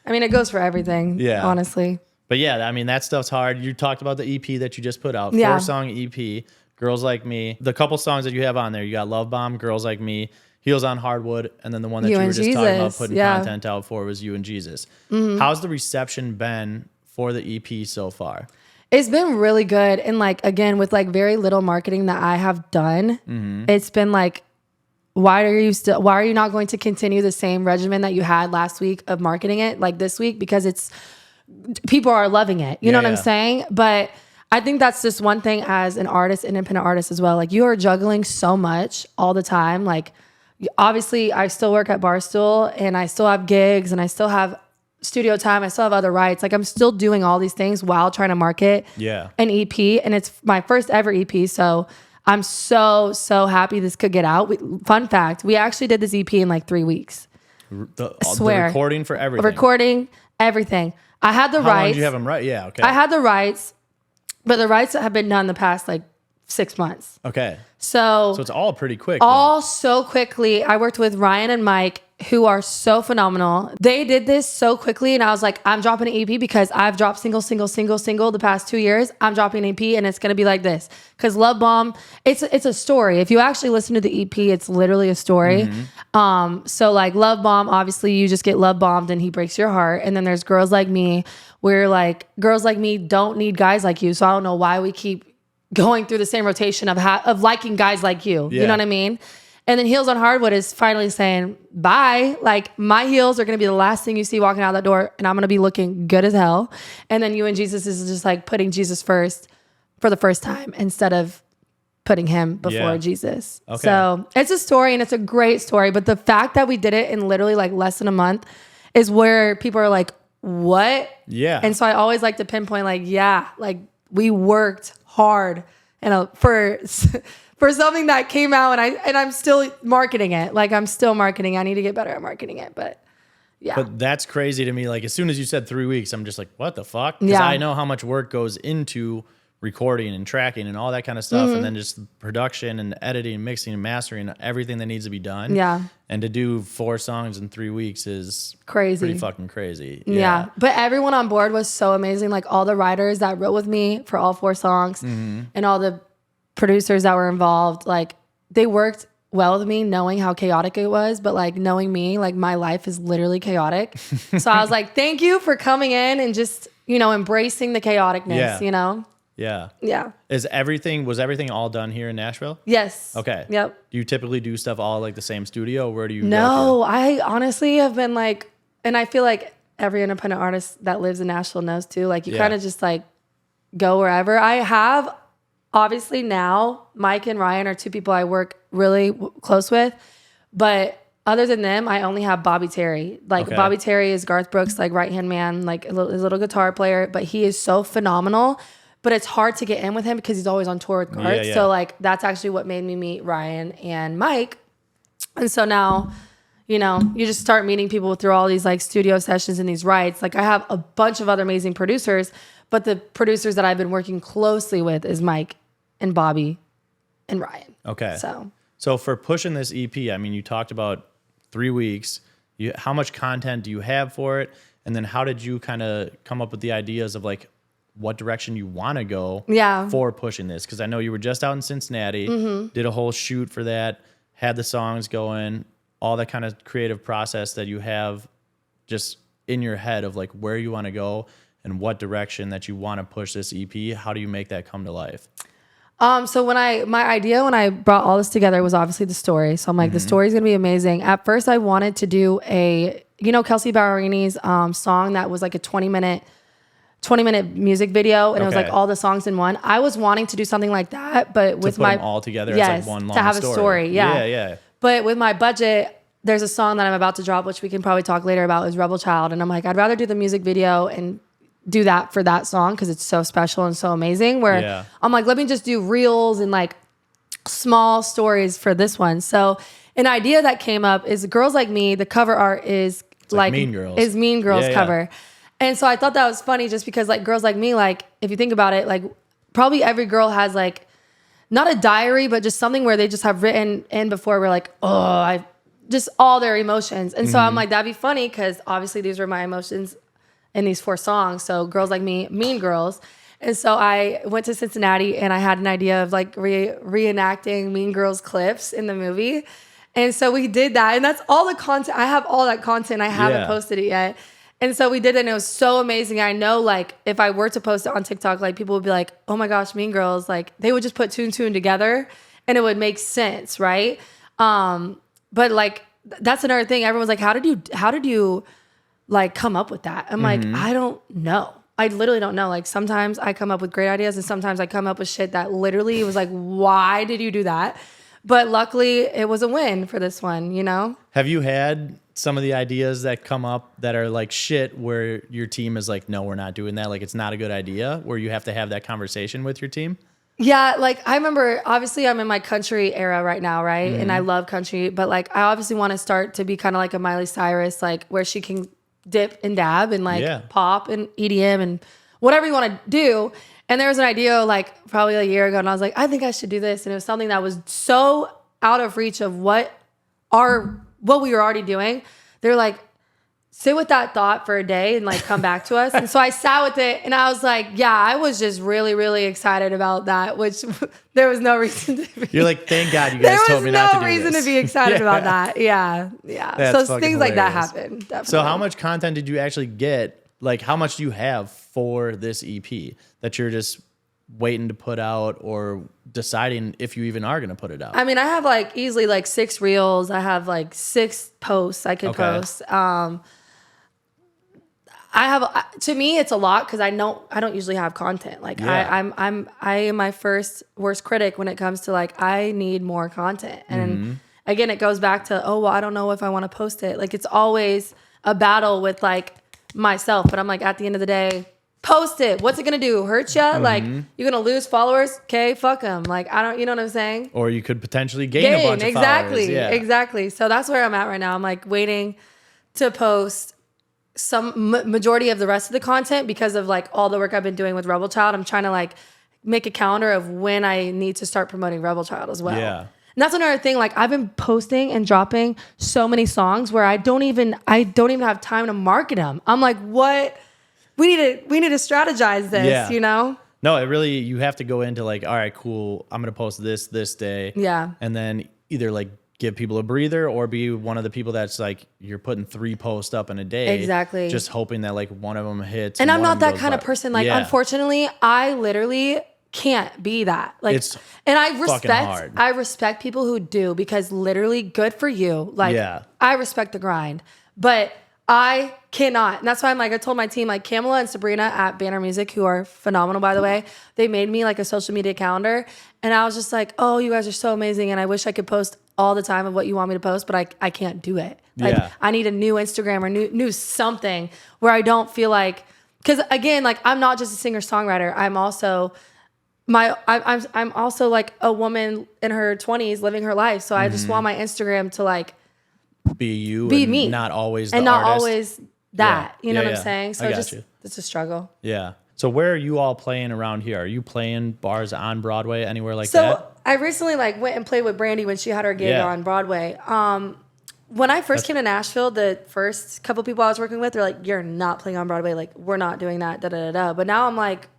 I mean, it goes for everything, honestly. But yeah, I mean, that stuff's hard. You talked about the EP that you just put out. 4-song EP. Girls Like Me. The couple songs that you have on there, you got Love Bomb, Girls Like Me, Heels on Hardwood, and then the one that you were just talking about putting content out for was You and Jesus. How's the reception been for the EP so far? It's been really good. And like, again, with like very little marketing that I have done, it's been like, why are you not going to continue the same regimen that you had last week of marketing it like this week? Because people are loving it. You know what I'm saying? But I think that's just one thing as an artist, independent artist as well. Like you are juggling so much all the time. Like obviously I still work at Barstool and I still have gigs and I still have studio time. I still have other rights. Like I'm still doing all these things while trying to market an EP. And it's my first ever EP. So I'm so happy this could get out. Fun fact, we actually did this EP in like 3 weeks. I swear. The recording for everything. Recording everything. I had the rights. How long did you have them right? Yeah, okay. I had the rights. But the rights have been done the past like 6 months. Okay. So it's all pretty quick. All so quickly. I worked with Ryan and Mike, who are so phenomenal. They did this so quickly. And I was like, I'm dropping an EP because I've dropped single the past 2 years. I'm dropping an EP and it's going to be like this. Because Love Bomb, it's a story. If you actually listen to the EP, it's literally a story. So like Love Bomb, obviously you just get love bombed and he breaks your heart. And then there's Girls Like Me, where like girls like me don't need guys like you. So I don't know why we keep going through the same rotation of liking guys like you. You know what I mean? And then Heels on Hardwood is finally saying, bye. Like my heels are going to be the last thing you see walking out that door. And I'm going to be looking good as hell. And then You and Jesus is just like putting Jesus first for the first time instead of putting him before Jesus. Okay. So it's a story and it's a great story. But the fact that we did it in literally like less than a month is where people are like, what? Yeah. And so I always like to pinpoint like, like we worked hard and for something that came out and I'm still marketing it. Like I'm still marketing. I need to get better at marketing it, but yeah. But that's crazy to me. Like as soon as you said 3 weeks, I'm just like, what the fuck? Because I know how much work goes into recording and tracking and all that kind of stuff. And then just production and editing, mixing and mastering, everything that needs to be done. Yeah. And to do 4 songs in 3 weeks is crazy. Pretty fucking crazy. Yeah. But everyone on board was so amazing. Like all the writers that wrote with me for all 4 songs and all the producers that were involved, like they worked well with me knowing how chaotic it was, but like knowing me, like my life is literally chaotic. So I was like, thank you for coming in and just, embracing the chaoticness, Yeah. Yeah. Was everything all done here in Nashville? Yes. Okay. Yep. Do you typically do stuff all like the same studio? Or where do you No, I honestly have been like, and I feel like every independent artist that lives in Nashville knows too, like you kind of just like go wherever. I have, obviously now, Mike and Ryan are 2 people I work really close with, but other than them, I only have Bobby Terry. Like Bobby Terry is Garth Brooks' like right-hand man, like his little guitar player, but he is so phenomenal. But it's hard to get in with him because he's always on tour with Garth. So like that's actually what made me meet Ryan and Mike. And so now, you just start meeting people through all these like studio sessions and these rights. Like I have a bunch of other amazing producers, But the producers that I've been working closely with is Mike and Bobby and Ryan. Okay. So for pushing this EP, I mean, you talked about 3 weeks. How much content do you have for it? And then how did you kind of come up with the ideas of like what direction you want to go for pushing this? Because I know you were just out in Cincinnati, did a whole shoot for that, had the songs going, all that kind of creative process that you have just in your head of like where you want to go and what direction that you want to push this EP. How do you make that come to life? So my idea when I brought all this together was obviously the story. So I'm like, the story's gonna be amazing. At first I wanted to do Kelsey Ballerini's song that was like a 20-minute music video, and it was like all the songs in one. I was wanting to do something like that, but with put them all together as like one long to have a story. Yeah. But with my budget, there's a song that I'm about to drop, which we can probably talk later about, is Rebel Child. And I'm like, I'd rather do the music video and do that for that song because it's so special and so amazing. Where I'm like, let me just do reels and like small stories for this one. So an idea that came up is Girls Like Me. The cover art is like Mean Girls. Is Mean Girls cover. And so I thought that was funny just because like Girls Like Me, like if you think about it, like probably every girl has like not a diary, but just something where they just have written in before we're like, I just all their emotions. And so I'm like, that'd be funny because obviously these were my emotions in these 4 songs. So Girls Like Me, Mean Girls. And so I went to Cincinnati and I had an idea of like reenacting Mean Girls clips in the movie. And so we did that. And that's all the content. I have all that content. I haven't posted it yet. And so we did it and it was so amazing. I know like if I were to post it on TikTok, like people would be like, oh my gosh, Mean Girls. Like they would just put two and two together and it would make sense, right? But like that's another thing. Everyone's like, how did you like come up with that? I'm like, I don't know. I literally don't know. Like sometimes I come up with great ideas and sometimes I come up with shit that literally was like, why did you do that? But luckily it was a win for this one, you know? Have you had some of the ideas that come up that are like shit where your team is like, no, we're not doing that? Like it's not a good idea where you have to have that conversation with your team? Yeah, like I remember, obviously I'm in my country era right now, right? And I love country, but like I obviously want to start to be kind of like a Miley Cyrus, like where she can dip and dab and like pop and EDM and whatever you want to do. And there was an idea like probably a year ago and I was like, I think I should do this. And it was something that was so out of reach of what we were already doing. They're like, sit with that thought for a day and like come back to us. And so I sat with it and I was like, yeah, I was just really, really excited about that, which there was no reason to be. You're like, thank God you guys told me not to do this. There was no reason to be excited about that. Yeah. That's so things like that hilarious. happen. Definitely. So how much content did you actually get? Like how much do you have for this EP that you're just waiting to put out or deciding if you even are going to put it out? I mean, I have like easily like 6 reels. I have like 6 posts I could post. To me, it's a lot because I don't usually have content. Like I am my first worst critic when it comes to like, I need more content. And again, it goes back to, I don't know if I want to post it. Like it's always a battle with like myself, but I'm like, at the end of the day, post it. What's it going to do? Hurt you? Like you're going to lose followers? Okay, fuck them. Like I don't, you know what I'm saying? Or you could potentially gain a bunch of followers. Exactly. So that's where I'm at right now. I'm like waiting to post some majority of the rest of the content because of like all the work I've been doing with Rebel Child. I'm trying to like make a calendar of when I need to start promoting Rebel Child as well. Yeah. And that's another thing. Like I've been posting and dropping so many songs where I don't even have time to market them. I'm like, what? We need to strategize this, you know? No, you have to go into like, all right, cool. I'm going to post this day. Yeah. And then either like give people a breather or be one of the people that's like, you're putting 3 posts up in a day. Exactly. Just hoping that like one of them hits. And I'm not that kind of person. Like, unfortunately, I literally can't be that. Like, and I respect people who do because literally good for you. Like, I respect the grind, but I cannot. And that's why I'm like, I told my team, like Kamala and Sabrina at Banner Music, who are phenomenal, by the way, they made me like a social media calendar. And I was just like, oh, you guys are so amazing. And I wish I could post all the time of what you want me to post, but I can't do it. Like I need a new Instagram or new something where I don't feel like, because again, like I'm not just a singer-songwriter. I'm also I'm also like a woman in her 20s living her life. So I just want my Instagram to like be me, not always and the not artist. always that. You know what I'm saying? So it's a struggle. Yeah. So where are you all playing around here? Are you playing bars on Broadway, anywhere like So that? I recently like went and played with Brandy when she had her gig Yeah. on Broadway. When I first came to Nashville, the first couple people I was working with, they're like, "You're not playing on Broadway. Like, we're not doing that." Da da da da. But now I'm like,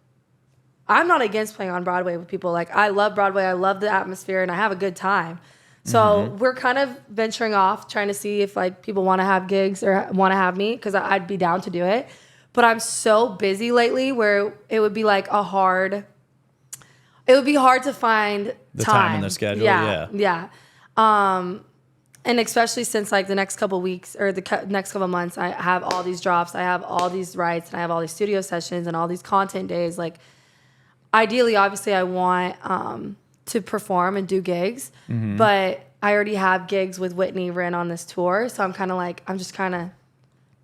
I'm not against playing on Broadway with people. Like, I love Broadway. I love the atmosphere, and I have a good time. So we're kind of venturing off, trying to see if like people want to have gigs or want to have me, because I'd be down to do it. But I'm so busy lately where it would be like it would be hard to find The time in the schedule, Yeah. And especially since like the next couple weeks or the next couple months, I have all these drops, I have all these writes, and I have all these studio sessions and all these content days. Like, ideally, obviously, I want to perform and do gigs, but I already have gigs with Whitney Wren on this tour, so I'm just kind of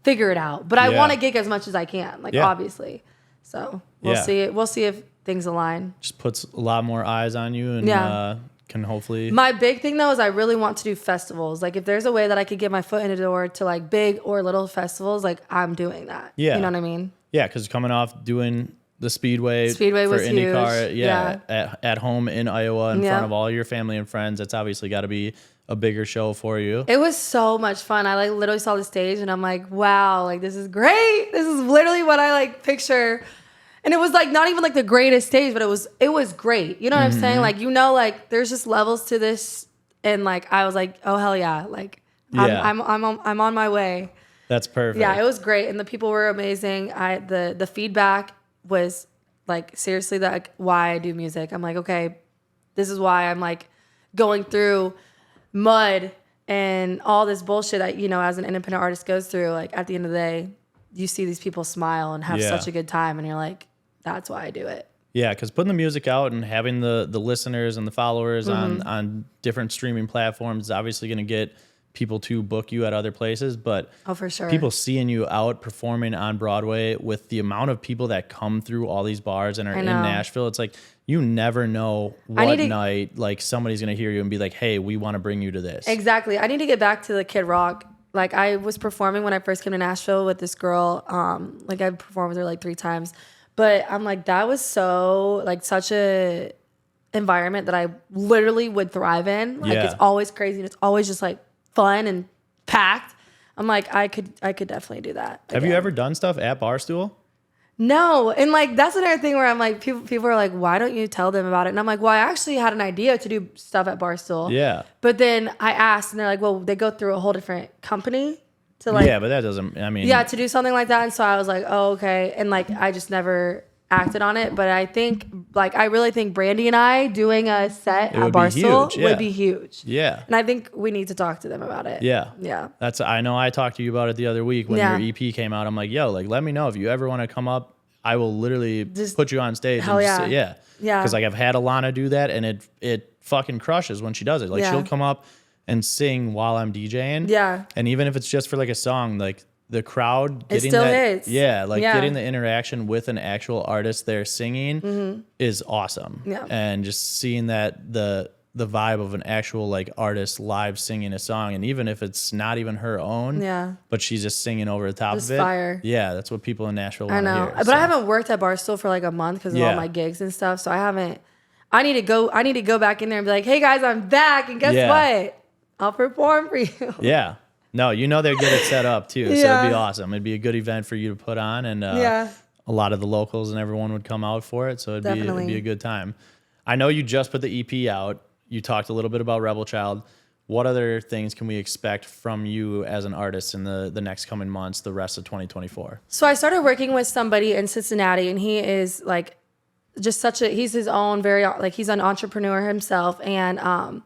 figure it out. But I want to gig as much as I can, like obviously. So we'll see. We'll see if things align. Just puts a lot more eyes on you and can hopefully. My big thing though is I really want to do festivals. Like, if there's a way that I could get my foot in the door to like big or little festivals, like I'm doing that. Yeah. You know what I mean? Yeah, because coming off doing the Speedway was for IndyCar, huge. at home in Iowa in front of all your family and friends, it's obviously got to be a bigger show for you. It was so much fun. I like literally saw the stage and I'm like, wow, like this is great. This is literally what I like picture. And it was like not even like the greatest stage, but it was great. You know what I'm saying? Like, you know, like there's just levels to this, and like I was like, oh hell yeah, like I'm on my way. That's perfect. Yeah, it was great, and the people were amazing. The feedback was like seriously that why I do music. I'm like, okay, this is why I'm like going through mud and all this bullshit that, you know, as an independent artist goes through. Like, at the end of the day, you see these people smile and have such a good time, and you're like, that's why I do it. Yeah, because putting the music out and having the listeners and the followers on different streaming platforms is obviously going to get people to book you at other places. But for sure, people seeing you out performing on Broadway with the amount of people that come through all these bars and are in Nashville, it's like you never know what night like somebody's going to hear you and be like, hey, we want to bring you to this. Exactly. I need to get back to the Kid Rock. Like, I was performing when I first came to Nashville with this girl. Like, I performed with her like 3 times. But I'm like, that was so, like, such a environment that I literally would thrive in. Like, it's always crazy and it's always just, like, fun and packed. I'm like, I could definitely do that. Have you ever done stuff at Barstool? No. And, like, that's another thing where I'm like, people are like, why don't you tell them about it? And I'm like, well, I actually had an idea to do stuff at Barstool. Yeah. But then I asked, and they're like, well, they go through a whole different company to like. Yeah, but that doesn't, I mean. Yeah, to do something like that. And so I was like, oh, okay. And like, I just never acted on it. But I think, like, I really think Brandy and I doing a set at Barstool would be huge. Yeah. And I think we need to talk to them about it. Yeah. Yeah. I know I talked to you about it the other week when your EP came out. I'm like, yo, like, let me know if you ever want to come up. I will literally just put you on stage. Hell and yeah. Yeah. Because like I've had Alana do that, and it fucking crushes when she does it. Like she'll come up and sing while I'm DJing. Yeah. And even if it's just for like a song, like the crowd getting still that. hits. Yeah. Like getting the interaction with an actual artist there singing is awesome. Yeah. And just seeing that the vibe of an actual like artist live singing a song, and even if it's not even her own, but she's just singing over the top of it. Fire. Yeah, that's what people in Nashville want to hear. But I haven't worked at Barstool for like a month because of all my gigs and stuff. So I need to go back in there and be like, hey guys, I'm back, and guess what? I'll perform for you. Yeah. No, you know they're good at set up too, so it'd be awesome. It'd be a good event for you to put on, and a lot of the locals and everyone would come out for it, so it'd be a good time. I know you just put the EP out. You talked a little bit about Rebel Child. What other things can we expect from you as an artist in the next coming months, the rest of 2024? So I started working with somebody in Cincinnati, and he is like just he's his own he's an entrepreneur himself, and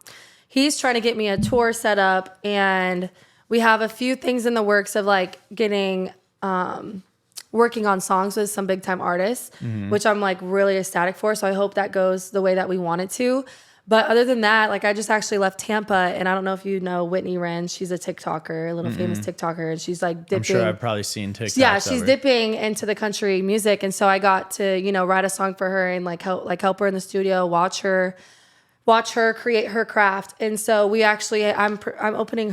he's trying to get me a tour set up, and we have a few things in the works of like getting working on songs with some big time artists, which I'm like really ecstatic for. So I hope that goes the way that we want it to. But other than that, like I just actually left Tampa, and I don't know if you know Whitney Wren. She's a TikToker, a little famous TikToker, and she's like dipping. I'm sure I've probably seen TikToks. Yeah, she's dipping into the country music, and so I got to write a song for her and like help her in the studio, watch her create her craft. And so we actually I'm opening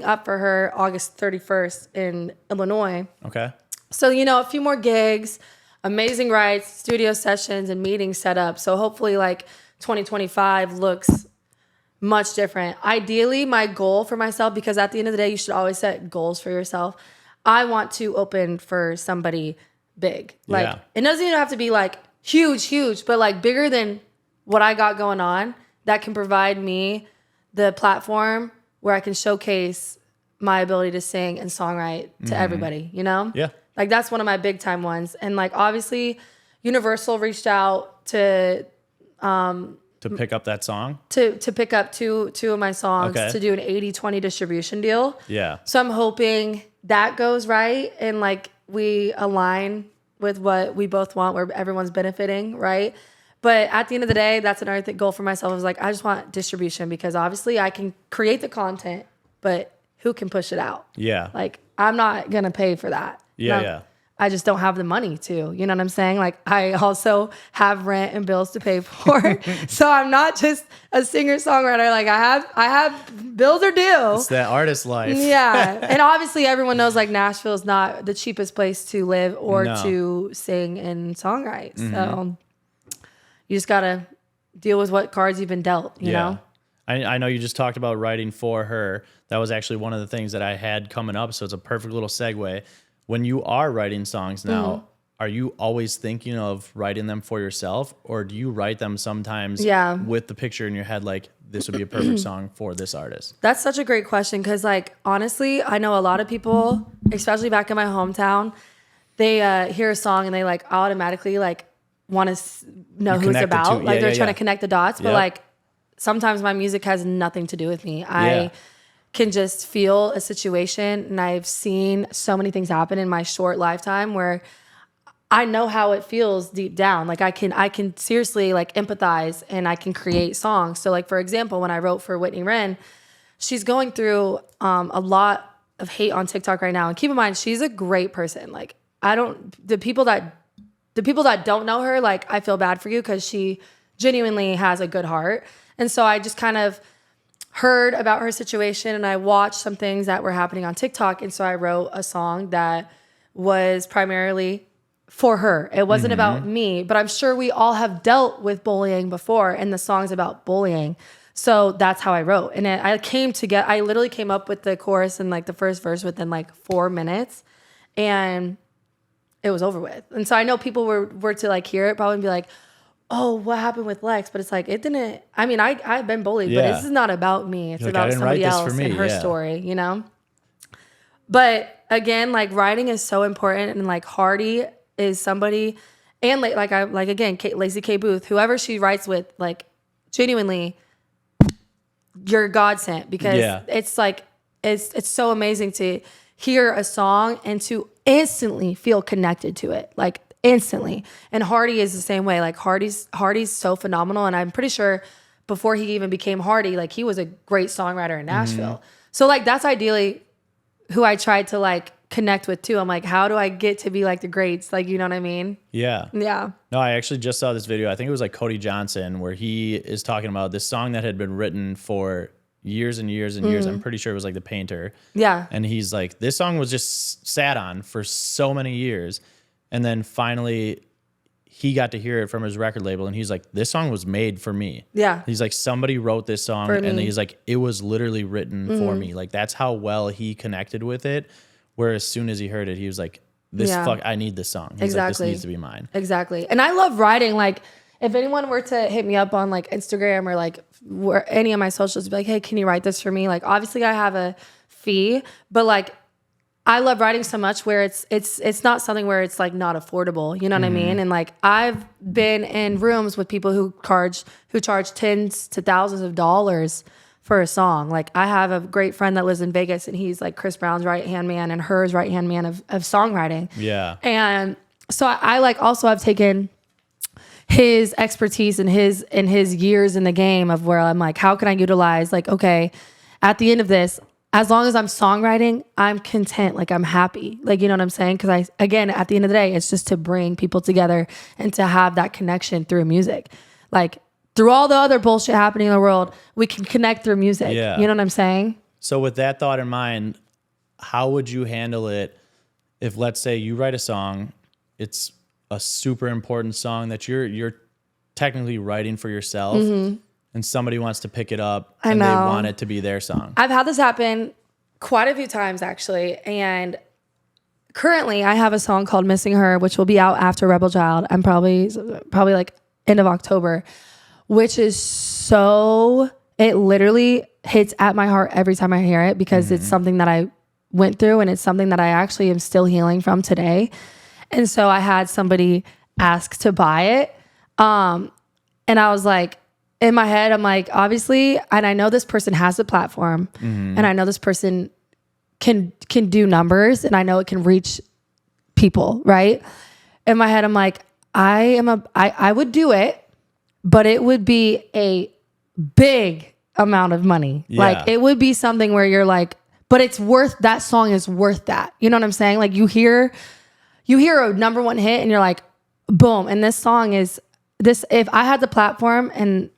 up for her August 31st in Illinois. Okay. So a few more gigs. amazing rights, studio sessions, and meetings set up. So hopefully like 2025 looks much different. Ideally, my goal for myself, because at the end of the day, you should always set goals for yourself. I want to open for somebody big. Like it doesn't even have to be like huge, but like bigger than what I got going on that can provide me the platform where I can showcase my ability to sing and songwrite to everybody, you know? Yeah. Like that's one of my big time ones. And like obviously Universal reached out to pick up that song. To pick up two of my songs to do an 80-20 distribution deal. Yeah. So I'm hoping that goes right and like we align with what we both want where everyone's benefiting, right? But at the end of the day, that's another goal for myself. I was like, I just want distribution because obviously I can create the content, but who can push it out? Yeah. Like I'm not going to pay for that. Yeah. I just don't have the money to, you know what I'm saying? Like I also have rent and bills to pay for. So I'm not just a singer-songwriter. Like I have bills are due. It's that artist life. Yeah. And obviously everyone knows like Nashville is not the cheapest place to live or to sing and songwrite. So you just got to deal with what cards you've been dealt, you know? I know you just talked about writing for her. That was actually one of the things that I had coming up. So it's a perfect little segue. When you are writing songs now, are you always thinking of writing them for yourself? Or do you write them sometimes with the picture in your head, like this would be a perfect song for this artist? That's such a great question. Cause like, honestly, I know a lot of people, especially back in my hometown, they hear a song and they like automatically like want to know who it's about. Like they're trying to connect the dots, but like sometimes my music has nothing to do with me. I can just feel a situation, and I've seen so many things happen in my short lifetime where I know how it feels deep down. Like I can seriously like empathize and I can create songs. So like, for example, when I wrote for Whitney Wren, she's going through a lot of hate on TikTok right now. And keep in mind, she's a great person. Like the people that don't know her, like I feel bad for you because she genuinely has a good heart. And so I just kind of heard about her situation and I watched some things that were happening on TikTok. And so I wrote a song that was primarily for her. It wasn't about me, but I'm sure we all have dealt with bullying before and the song's about bullying. So that's how I wrote. And I literally came up with the chorus and like the first verse within like 4 minutes and it was over with. And so I know people were to like hear it probably and be like, oh, what happened with Lex? But it's like, it didn't, I mean, I've been bullied, but this is not about me. It's about somebody else and her story, you know? But again, like writing is so important. And like Hardy is somebody, and again, Lacey K. Booth, whoever she writes with, like genuinely, you're God sent because it's like, it's so amazing to hear a song and to instantly feel connected to it. Like, instantly. And Hardy is the same way. Like Hardy's so phenomenal. And I'm pretty sure before he even became Hardy, like he was a great songwriter in Nashville. So like that's ideally who I tried to like connect with too. I'm like, how do I get to be like the greats? Like, you know what I mean? Yeah. Yeah. No, I actually just saw this video. I think it was like Cody Johnson where he is talking about this song that had been written for years and years and years. I'm pretty sure it was like The Painter. Yeah. And he's like, this song was just sat on for so many years. And then finally, he got to hear it from his record label, and he's like, "This song was made for me." Yeah, he's like, somebody wrote this song, and he's like, it was literally written for me. Like that's how well he connected with it. Where as soon as he heard it, he was like, I need this song." He's like, this needs to be mine. Exactly. And I love writing. Like, if anyone were to hit me up on like Instagram or like any of my socials, be like, "Hey, can you write this for me?" Like, obviously, I have a fee, but like, I love writing so much where it's not something where it's like not affordable. You know what I mean? And like I've been in rooms with people who charge tens to thousands of dollars for a song. Like I have a great friend that lives in Vegas and he's like Chris Brown's right-hand man and hers right-hand man of songwriting. Yeah. And so I like also have taken his expertise and his years in the game of where I'm like, how can I utilize like, okay, at the end of this, as long as I'm songwriting, I'm content. Like I'm happy. Like, you know what I'm saying? Because again, at the end of the day, it's just to bring people together and to have that connection through music. Like through all the other bullshit happening in the world, we can connect through music. Yeah. You know what I'm saying? So with that thought in mind, how would you handle it if, let's say, you write a song, it's a super important song that you're technically writing for yourself, and somebody wants to pick it up and they want it to be their song. I've had this happen quite a few times actually, and currently I have a song called Missing Her, which will be out after Rebel Child. I'm probably like end of October, which is it literally hits at my heart every time I hear it, because it's something that I went through, and it's something that I actually am still healing from today. And so I had somebody ask to buy it. And I was like, in my head, I'm like, obviously, and I know this person has the platform, and I know this person can do numbers, and I know it can reach people, right? In my head, I'm like, I would do it, but it would be a big amount of money. Yeah. Like it would be something where you're like, but that song is worth that. You know what I'm saying? Like you hear a number one hit and you're like, boom. And this song is this, if I had the platform and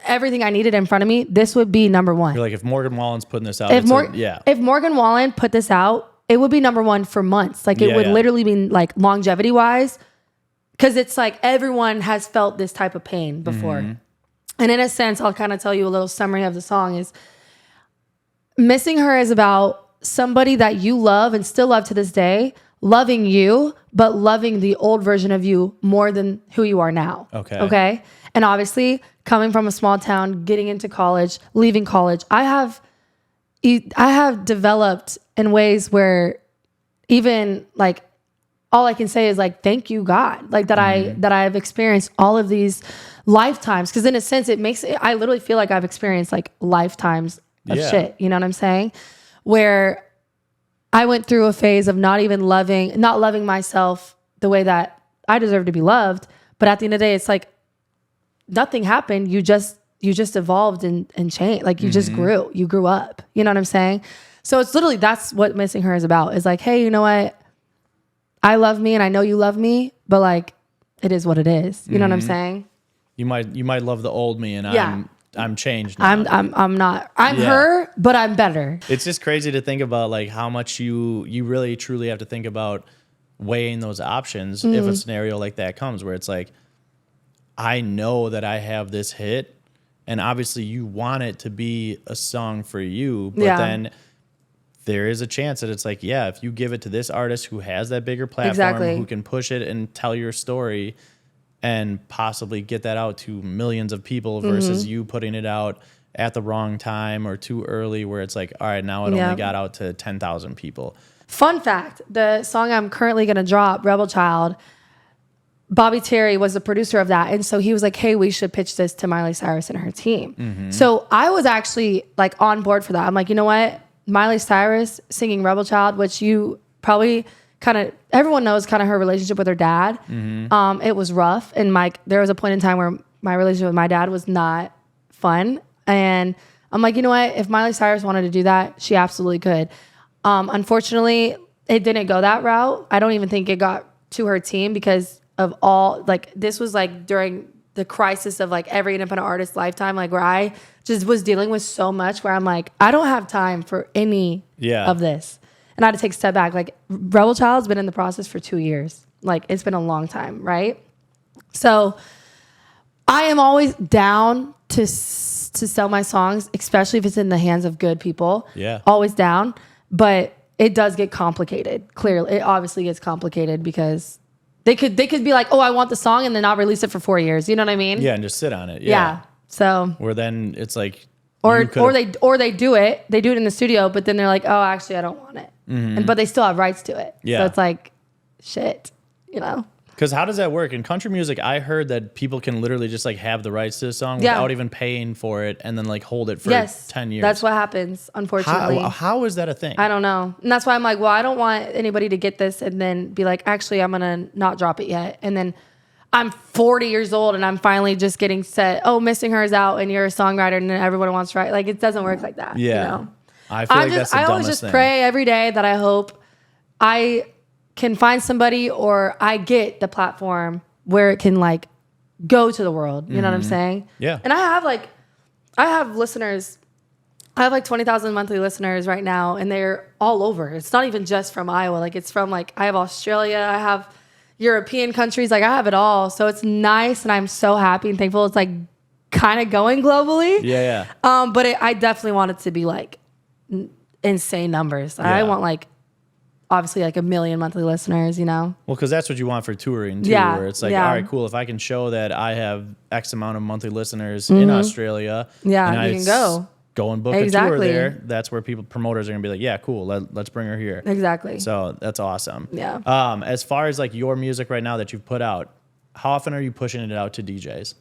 everything I needed in front of me, this would be number one. You're like, if Morgan Wallen's putting this out, If Morgan Wallen put this out, it would be number one for months. Like it would literally be like longevity wise. Cause it's like everyone has felt this type of pain before. And in a sense, I'll kind of tell you a little summary of the song is Missing Her is about somebody that you love and still love to this day, loving you, but loving the old version of you more than who you are now. Okay. And obviously coming from a small town, getting into college, leaving college, I have developed in ways where even like, all I can say is like, thank you, God, like that I've experienced all of these lifetimes. Cause in a sense I literally feel like I've experienced like lifetimes of shit. You know what I'm saying? Where I went through a phase of not loving myself the way that I deserve to be loved. But at the end of the day, it's like nothing happened. You just evolved and changed. Like you just you grew up. You know what I'm saying? So it's literally, that's what Missing Her is about. Is like, hey, you know what? I love me and I know you love me, but like it is what it is. You know what I'm saying? You might love the old me, and I'm changed now. I'm not. I'm her, but I'm better. It's just crazy to think about like how much you really truly have to think about weighing those options if a scenario like that comes, where it's like, I know that I have this hit, and obviously you want it to be a song for you, but then there is a chance that it's like, if you give it to this artist who has that bigger platform, who can push it and tell your story and possibly get that out to millions of people versus you putting it out at the wrong time or too early, where it's like, all right, now it only got out to 10,000 people. Fun fact, the song I'm currently going to drop, Rebel Child, Bobby Terry was the producer of that. And so he was like, hey, we should pitch this to Miley Cyrus and her team. So I was actually like on board for that. I'm like, you know what? Miley Cyrus singing Rebel Child, which you probably everyone knows kind of her relationship with her dad. It was rough. And there was a point in time where my relationship with my dad was not fun. And I'm like, you know what? If Miley Cyrus wanted to do that, she absolutely could. Unfortunately, it didn't go that route. I don't even think it got to her team because of all, like, this was like during the crisis of like every independent artist's lifetime, like where I just was dealing with so much where I'm like, I don't have time for any of this. And I had to take a step back. Like Rebel Child's been in the process for 2 years. Like it's been a long time, right? So I am always down to sell my songs, especially if it's in the hands of good people. Yeah. Always down. But it does get complicated. Clearly, it obviously gets complicated because they could be like, oh, I want the song, and then not release it for 4 years. You know what I mean? Yeah, and just sit on it. Yeah. So where then it's like, or they do it in the studio, but then they're like, oh, actually, I don't want it, but they still have rights to it. Yeah. So it's like, shit, you know. Because how does that work in country music? I heard that people can literally just like have the rights to the song without even paying for it, and then like hold it for 10 years. That's what happens, unfortunately. How is that a thing? I don't know. And that's why I'm like, well, I don't want anybody to get this and then be like, actually, I'm going to not drop it yet. And then I'm 40 years old and I'm finally just getting set, oh, Missing Her is out and you're a songwriter and then everyone wants to write. Like, it doesn't work like that. Yeah. You know? I feel like that's the dumbest thing. I always just pray every day that I hope I can find somebody or I get the platform where it can like go to the world. You know what I'm saying? Yeah. And I have listeners. I have like 20,000 monthly listeners right now, and they're all over. It's not even just from Iowa. Like it's from like, I have Australia. I have European countries. Like I have it all. So it's nice. And I'm so happy and thankful. It's like kind of going globally. Yeah. But I definitely want it to be like insane numbers. I want like, obviously like 1 million monthly listeners, you know? Well, because that's what you want for touring too, where it's like, all right, cool. If I can show that I have X amount of monthly listeners in Australia, and I you can go and book a tour there, that's where promoters are gonna be like, yeah, cool, let's bring her here. Exactly. So that's awesome. Yeah. As far as like your music right now that you've put out, how often are you pushing it out to DJs?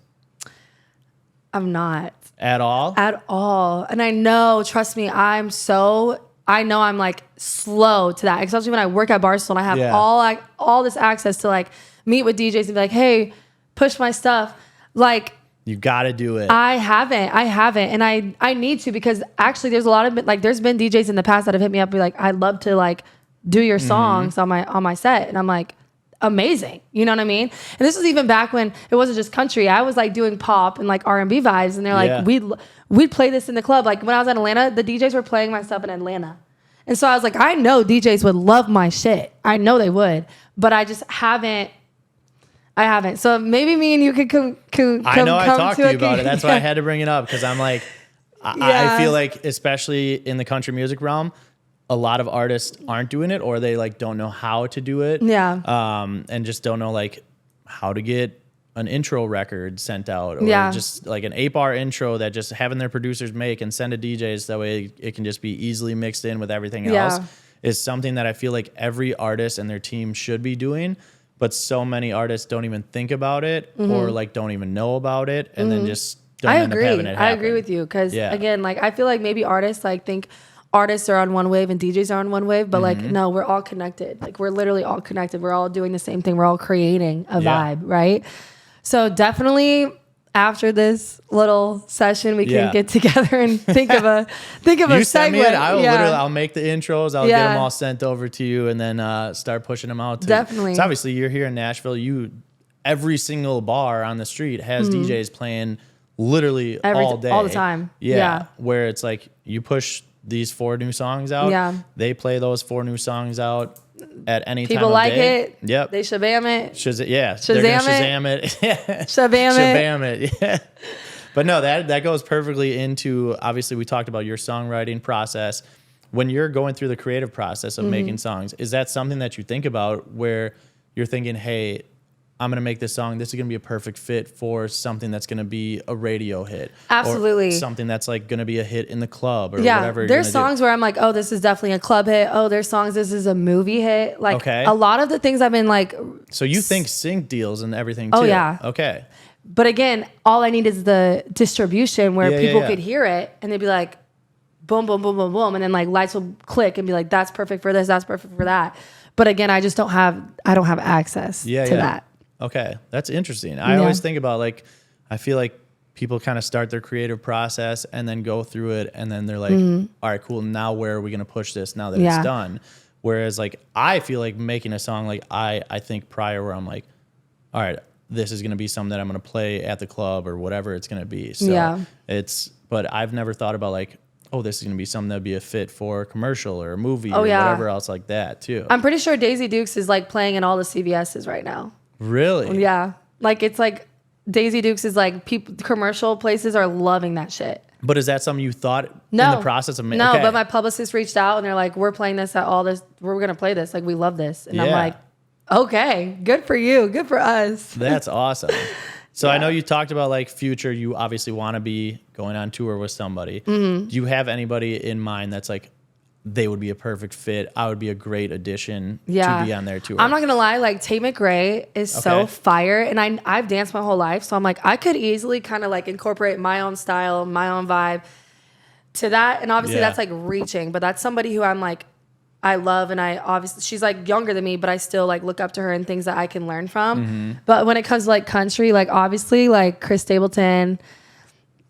I'm not. At all? At all. And I know, trust me, I know I'm like slow to that, especially when I work at Barstool and I have all this access to like meet with DJs and be like, hey, push my stuff. Like, you got to do it. I haven't. And I need to, because actually there's a lot of, like, there's been DJs in the past that have hit me up and be like, I'd love to like do your songs on my set. And I'm like, amazing. You know what I mean? And this was even back when it wasn't just country. I was like doing pop and like R&B vibes. And they're like, we'd play this in the club. Like when I was in Atlanta, the DJs were playing my stuff in Atlanta. And so I was like, I know DJs would love my shit. I know they would, but I just haven't. So maybe me and you could come I know I talked to you about it. That's why I had to bring it up, because I'm like, I feel like, especially in the country music realm, a lot of artists aren't doing it, or they like don't know how to do it. Yeah. And just don't know like how to get an intro record sent out, or just like an 8-bar intro that just having their producers make and send to DJs. That way it can just be easily mixed in with everything else, is something that I feel like every artist and their team should be doing. But so many artists don't even think about it, or like don't even know about it, and then just don't end up having it happen. I agree with you, because again, like I feel like maybe artists like think artists are on one wave and DJs are on one wave, but like no, we're all connected. Like we're literally all connected. We're all doing the same thing. We're all creating a vibe, right? So definitely after this little session, we can get together and think of a you send segue. me it. I'll make the intros. I'll get them all sent over to you, and then start pushing them out. Definitely. So obviously you're here in Nashville. Every single bar on the street has DJs playing literally all day, all the time. Yeah. Where it's like you push these 4 new songs out. Yeah. They play those 4 new songs out at any time People of like day. it. Yep. They Shazam it. They're gonna Shazam it. Shazam it. Yeah. But no, that goes perfectly into, obviously we talked about your songwriting process. When you're going through the creative process of making songs, is that something that you think about where you're thinking, hey, I'm going to make this song. This is going to be a perfect fit for something that's going to be a radio hit. Absolutely. Or something that's like going to be a hit in the club or whatever. There's songs where I'm like, oh, this is definitely a club hit. Oh, there's songs, this is a movie hit. Like a lot of the things I've been like. So you think sync deals and everything too? Oh, yeah. Okay. But again, all I need is the distribution where people could hear it and they'd be like, boom, boom, boom, boom, boom. And then like lights will click and be like, that's perfect for this. That's perfect for that. But again, I don't have access to that. Okay, that's interesting. I always think about like, I feel like people kind of start their creative process and then go through it, and then they're like, all right, cool, now where are we going to push this now that it's done? Whereas like, I feel like making a song, like I think prior where I'm like, all right, this is going to be something that I'm going to play at the club or whatever it's going to be. So but I've never thought about like, oh, this is going to be something that would be a fit for a commercial or a movie or whatever else like that too. I'm pretty sure Daisy Dukes is like playing in all the CVS's right now. Really? Yeah. Like it's like Daisy Dukes is like commercial places are loving that shit. But is that something you thought in the process of making? No, but my publicist reached out and they're like, we're playing this at all this. We're going to play this. Like we love this. And I'm like, okay, good for you. Good for us. That's awesome. So I know you talked about like future, you obviously want to be going on tour with somebody. Do you have anybody in mind that's like, they would be a perfect fit? I would be a great addition to be on their tour. I'm not gonna lie, like Tate McRae is so fire, and I've danced my whole life, so I'm like I could easily kind of like incorporate my own style, my own vibe to that, and obviously that's like reaching, but that's somebody who I'm like I love, and I obviously she's like younger than me, but I still like look up to her and things that I can learn from. But when it comes to like country, like obviously like Chris Stapleton,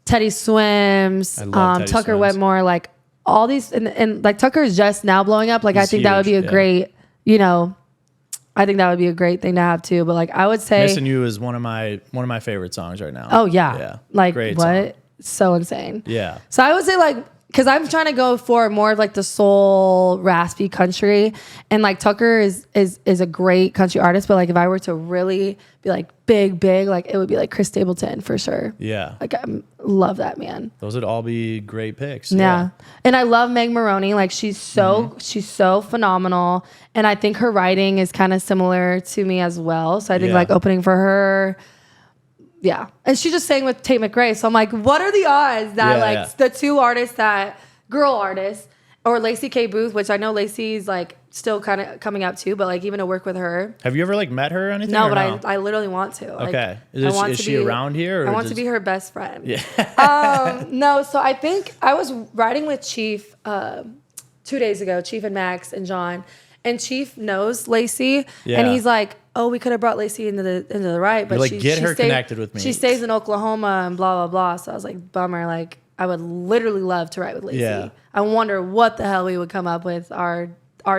Teddy Swims, Tucker Wetmore, like. All these and like Tucker is just now blowing up. Like I think that would be a great, I think that would be a great thing to have too. But like I would say, "Missing You" is one of my favorite songs right now. Oh yeah, like great what? Song. So insane. Yeah. So I would say like because I'm trying to go for more of like the soul raspy country, and like Tucker is a great country artist, but like if I were to really be like big, like it would be like Chris Stapleton for sure. Yeah. Like I love that man. Those would all be great picks. Yeah. And I love Meg Maroney. Like she's so phenomenal. And I think her writing is kind of similar to me as well. So I think like opening for her. Yeah. And she just sang with Tate McRae. So I'm like, what are the odds that the two artists girl artists, or Lacey K. Booth, which I know Lacey's like still kind of coming up too, but like even to work with her. Have you ever like met her or anything? No, but I literally want to. Okay. Like, Is she around here? Or I want to be her best friend. Yeah. No, so I think I was riding with Chief 2 days ago, Chief and Max and John. And Chief knows Lacey, and he's like, "Oh, we could have brought Lacey into the right, but like, get her connected with me. She stays in Oklahoma and blah blah blah." So I was like, "Bummer." Like, I would literally love to ride with Lacey. Yeah. I wonder what the hell we would come up with our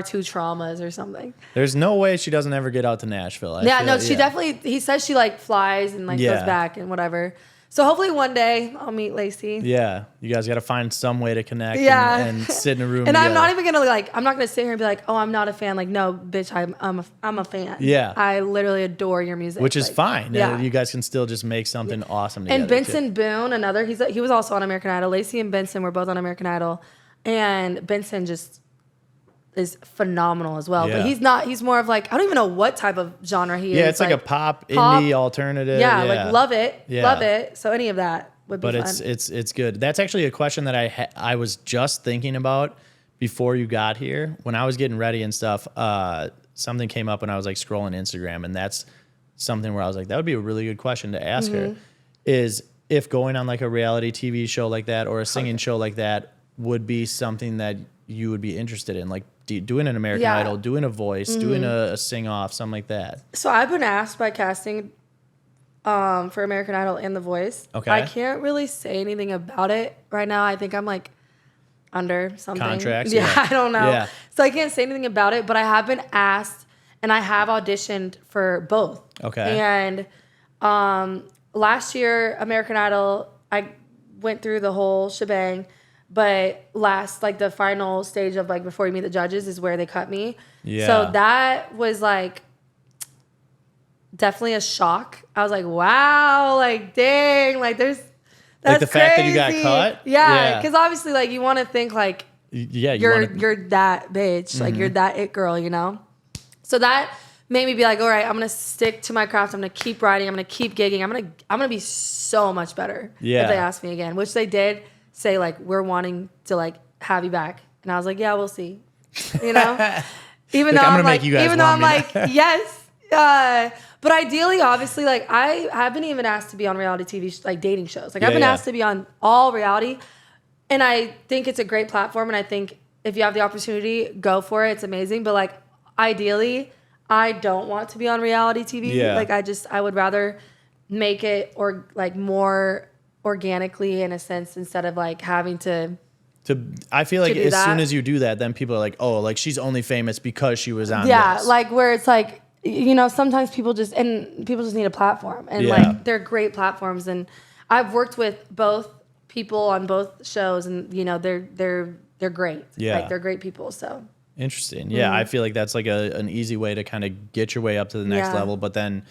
two traumas or something. There's no way she doesn't ever get out to Nashville. She definitely. He says she like flies and like goes back and whatever. So hopefully one day I'll meet Lacey. Yeah, you guys got to find some way to connect and sit in a room and together. I'm not even gonna I'm not gonna sit here and be like, oh, I'm not a fan. Like, no, bitch, I'm a fan. Yeah, I literally adore your music, which is fine. Yeah, you guys can still just make something awesome together. And Benson Boone, he was also on American Idol. Lacey and Benson were both on American Idol, and Benson just is phenomenal as well. But he's more of like, I don't even know what type of genre he is. Yeah, it's like a pop, indie, alternative. Yeah, like love it. So any of that would be fun. But it's good. That's actually a question that I was just thinking about before you got here. When I was getting ready and stuff, something came up when I was like scrolling Instagram, and that's something where I was like, that would be a really good question to ask her, is if going on like a reality TV show like that or a singing show like that would be something that you would be interested in, like doing an American Idol, doing a voice, doing a sing-off, something like that. So I've been asked by casting for American Idol and The Voice. Okay. I can't really say anything about it right now. I think I'm like under something. Contracts? Yeah, I don't know. Yeah. So I can't say anything about it, but I have been asked and I have auditioned for both. Okay. And last year, American Idol, I went through the whole shebang. But like the final stage of like before you meet the judges is where they cut me. Yeah. So that was like definitely a shock. I was like, wow, like dang, like that's like the crazy. Fact that you got cut. Yeah, because obviously like you want to think like you're that bitch, like you're that it girl, you know. So that made me be like, all right, I'm gonna stick to my craft. I'm gonna keep writing. I'm gonna keep gigging. I'm gonna be so much better if they ask me again, which they did. Say like, we're wanting to like have you back, and I was like, yeah, we'll see, you know. Even though I'm like, yes, but ideally, obviously, like I have been even asked to be on reality TV like dating shows. Like I've been asked to be on all reality, and I think it's a great platform, and I think if you have the opportunity, go for it. It's amazing, but like ideally, I don't want to be on reality TV. Yeah. Like I would rather make it or like more organically in a sense instead of like having to I feel like as soon as you do that, then people are like, oh, like she's only famous because she was on this. Like where it's like, you know, sometimes people just need a platform, and like they're great platforms, and I've worked with both people on both shows, and you know they're great. Like they're great people. So interesting. Yeah, I feel like that's like an easy way to kind of get your way up to the next level. But then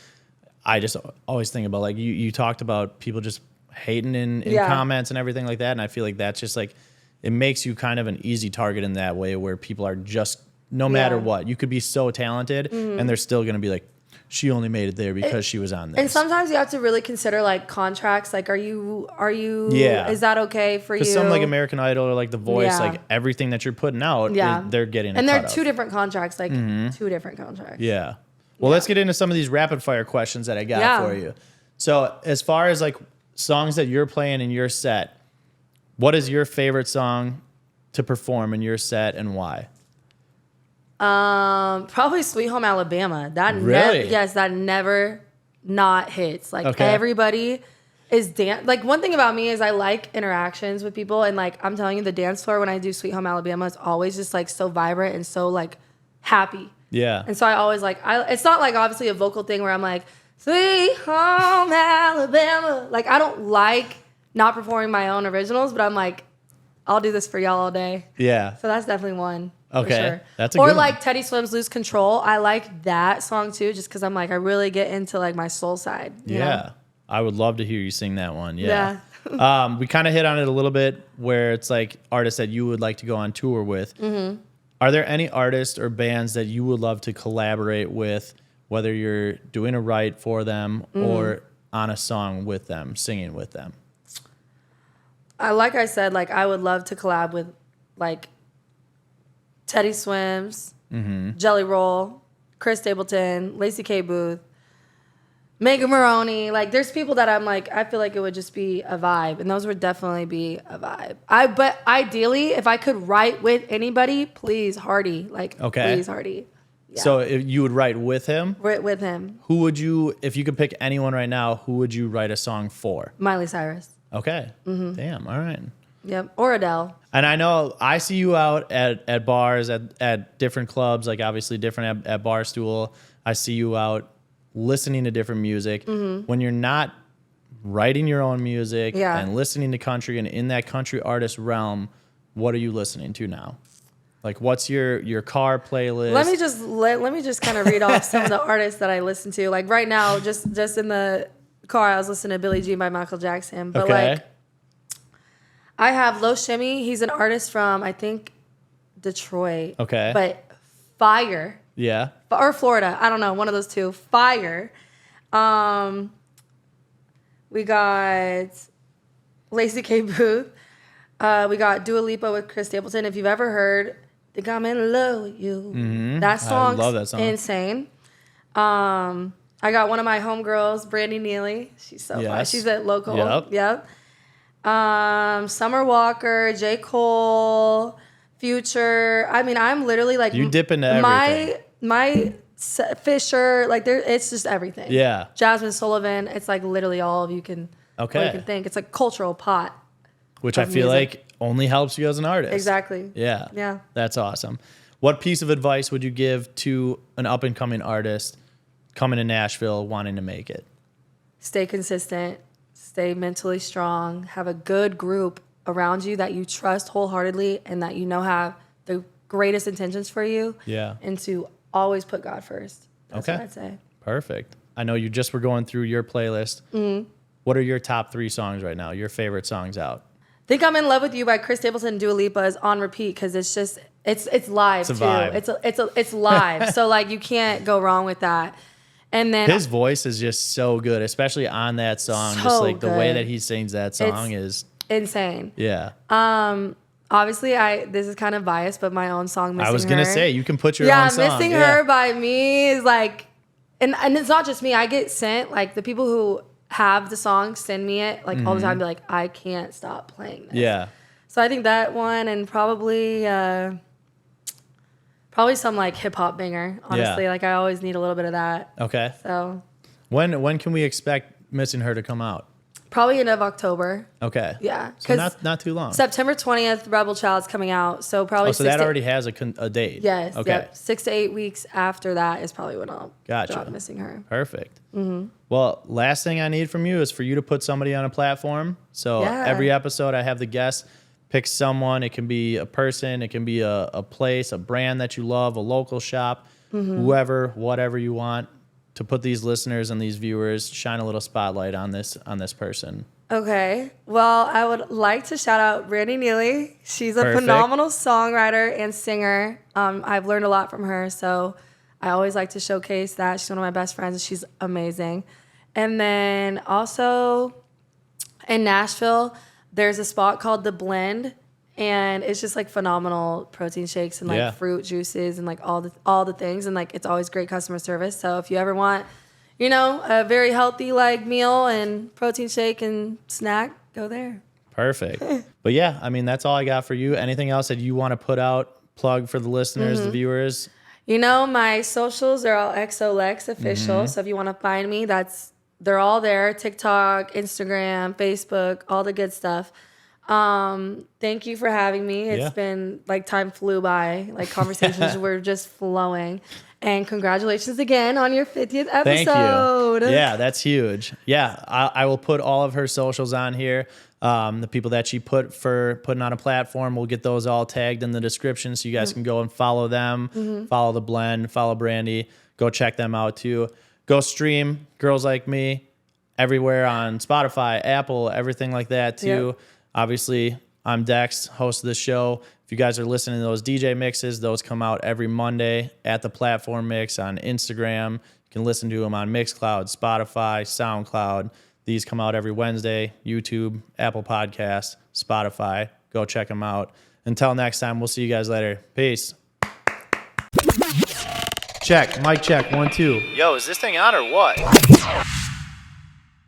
I just always think about like you talked about people just hating in comments and everything like that, and I feel like that's just like it makes you kind of an easy target in that way, where people are just no matter what, you could be so talented and they're still gonna be like, she only made it there because she was on this. And sometimes you have to really consider like contracts, like are you is that okay for you? Because some like American Idol or like The Voice, like everything that you're putting out, they're getting and they're two different contracts, like two different contracts. Yeah. Well, let's get into some of these rapid fire questions that I got for you. So as far as like songs that you're playing in your set, what is your favorite song to perform in your set and why? Probably Sweet Home Alabama. That really? That never not hits. Like everybody is like one thing about me is I like interactions with people, and like I'm telling you, the dance floor when I do Sweet Home Alabama is always just like so vibrant and so like happy. Yeah. And so I always like it's not like obviously a vocal thing where I'm like Sweet Home Alabama. Like I don't like not performing my own originals, but I'm like I'll do this for y'all all day. Yeah. So that's definitely one. Okay. For sure. That's a or good like one. Teddy Swims Lose Control. I like that song too, just because I'm like, I really get into like my soul side. You know? I would love to hear you sing that one. Yeah. Yeah. We kind of hit on it a little bit where it's like artists that you would like to go on tour with. Mm-hmm. Are there any artists or bands that you would love to collaborate with, whether you're doing a write for them or on a song with them, singing with them? Like I said, like I would love to collab with like Teddy Swims, Jelly Roll, Chris Stapleton, Lacey K. Booth, Megan Maroney. Like there's people that I'm like, I feel like it would just be a vibe. And those would definitely be a vibe. But ideally, if I could write with anybody, please Hardy. Like please Hardy. Yeah. So if you would write with him? With him. Who would you, if you could pick anyone right now, who would you write a song for? Miley Cyrus. Okay. Damn. All right. Yep. Or Adele. And I know I see you out at bars, at different clubs, like obviously different at Barstool. I see you out listening to different music. When you're not writing your own music and listening to country and in that country artist realm, what are you listening to now? Like what's your car playlist? Let me just kind of read off some of the artists that I listen to. Like right now, just in the car, I was listening to Billie Jean by Michael Jackson. But like I have Lo Shimmy. He's an artist from, I think, Detroit. Okay. But fire. Yeah. Or Florida. I don't know. One of those two. Fire. We got Lacey K. Booth. We got Dua Lipa with Chris Stapleton. If you've ever heard Think I'm in Love with You. That song's I love that song. insane. I got one of my homegirls, Brandy Neely. She's so fun. She's at local. Yep. Summer Walker, J. Cole, Future. I mean, I'm literally like you dip into everything. My Fisher, like it's just everything. Yeah. Jasmine Sullivan. It's like literally all you can think. It's like cultural pot. Which I feel like only helps you as an artist. Exactly. Yeah. Yeah. That's awesome. What piece of advice would you give to an up and coming artist coming to Nashville wanting to make it? Stay consistent. Stay mentally strong, have a good group around you that you trust wholeheartedly and that you know have the greatest intentions for you. Yeah. And to always put God first. That's what I'd say. Perfect. I know you just were going through your playlist. What are your top 3 songs right now? Your favorite songs out? Think I'm in Love with You by Chris Stapleton and Dua Lipa is on repeat because it's just it's live it's a too. Vibe. It's live. So like you can't go wrong with that. And then his voice is just so good, especially on that song. So just like the way good. that he sings that song is insane. Yeah. Obviously, this is kind of biased, but my own song, Missing Her. I was gonna say you can put your own song. Missing Her by me is like, and it's not just me. I get sent like the people who have the song send me it like all the time. Be like, I can't stop playing this. Yeah. So I think that one and probably some like hip hop banger. Honestly, like I always need a little bit of that. Okay. So when can we expect Missing Her to come out? probably end of October. Okay. Yeah. So not too long. September 20th, Rebel Child's coming out. So probably so that already has a date. Yes. Okay. Yep. 6 to 8 weeks after that is probably when I'll Gotcha. drop Missing Her. Perfect. Well, last thing I need from you is for you to put somebody on a platform. So every episode I have the guest pick someone. It can be a person. It can be a place, a brand that you love, a local shop, whoever, whatever you want to put these listeners and these viewers, shine a little spotlight on this person. Okay. Well, I would like to shout out Brandy Neely. She's a phenomenal songwriter and singer. I've learned a lot from her, so I always like to showcase that. She's one of my best friends, and she's amazing. And then also in Nashville, there's a spot called The Blend, and it's just like phenomenal protein shakes and like fruit juices and like all the things, and like it's always great customer service. So if you ever want, you know, a very healthy like meal and protein shake and snack, go there. Perfect. But yeah, I mean, that's all I got for you. Anything else that you want to put out, plug for the listeners, the viewers? You know, my socials are all XOLEX official. So if you want to find me, they're all there. TikTok, Instagram, Facebook, all the good stuff. Thank you for having me. It's been like time flew by. Like conversations were just flowing. And congratulations again on your 50th episode. Thank you. Yeah, that's huge. Yeah, I will put all of her socials on here. The people that she put for putting on a platform, we'll get those all tagged in the description so you guys can go and follow them, follow The Blend, follow Brandy. Go check them out too. Go stream Girls Like Me everywhere on Spotify, Apple, everything like that too. Yep. Obviously, I'm Dex, host of the show. If you guys are listening to those DJ mixes, those come out every Monday at the Platform Mix on Instagram. You can listen to them on Mixcloud, Spotify, SoundCloud. These come out every Wednesday. YouTube, Apple Podcasts, Spotify. Go check them out. Until next time, we'll see you guys later. Peace. Check. Mic check. 1, 2. Yo, is this thing on or what?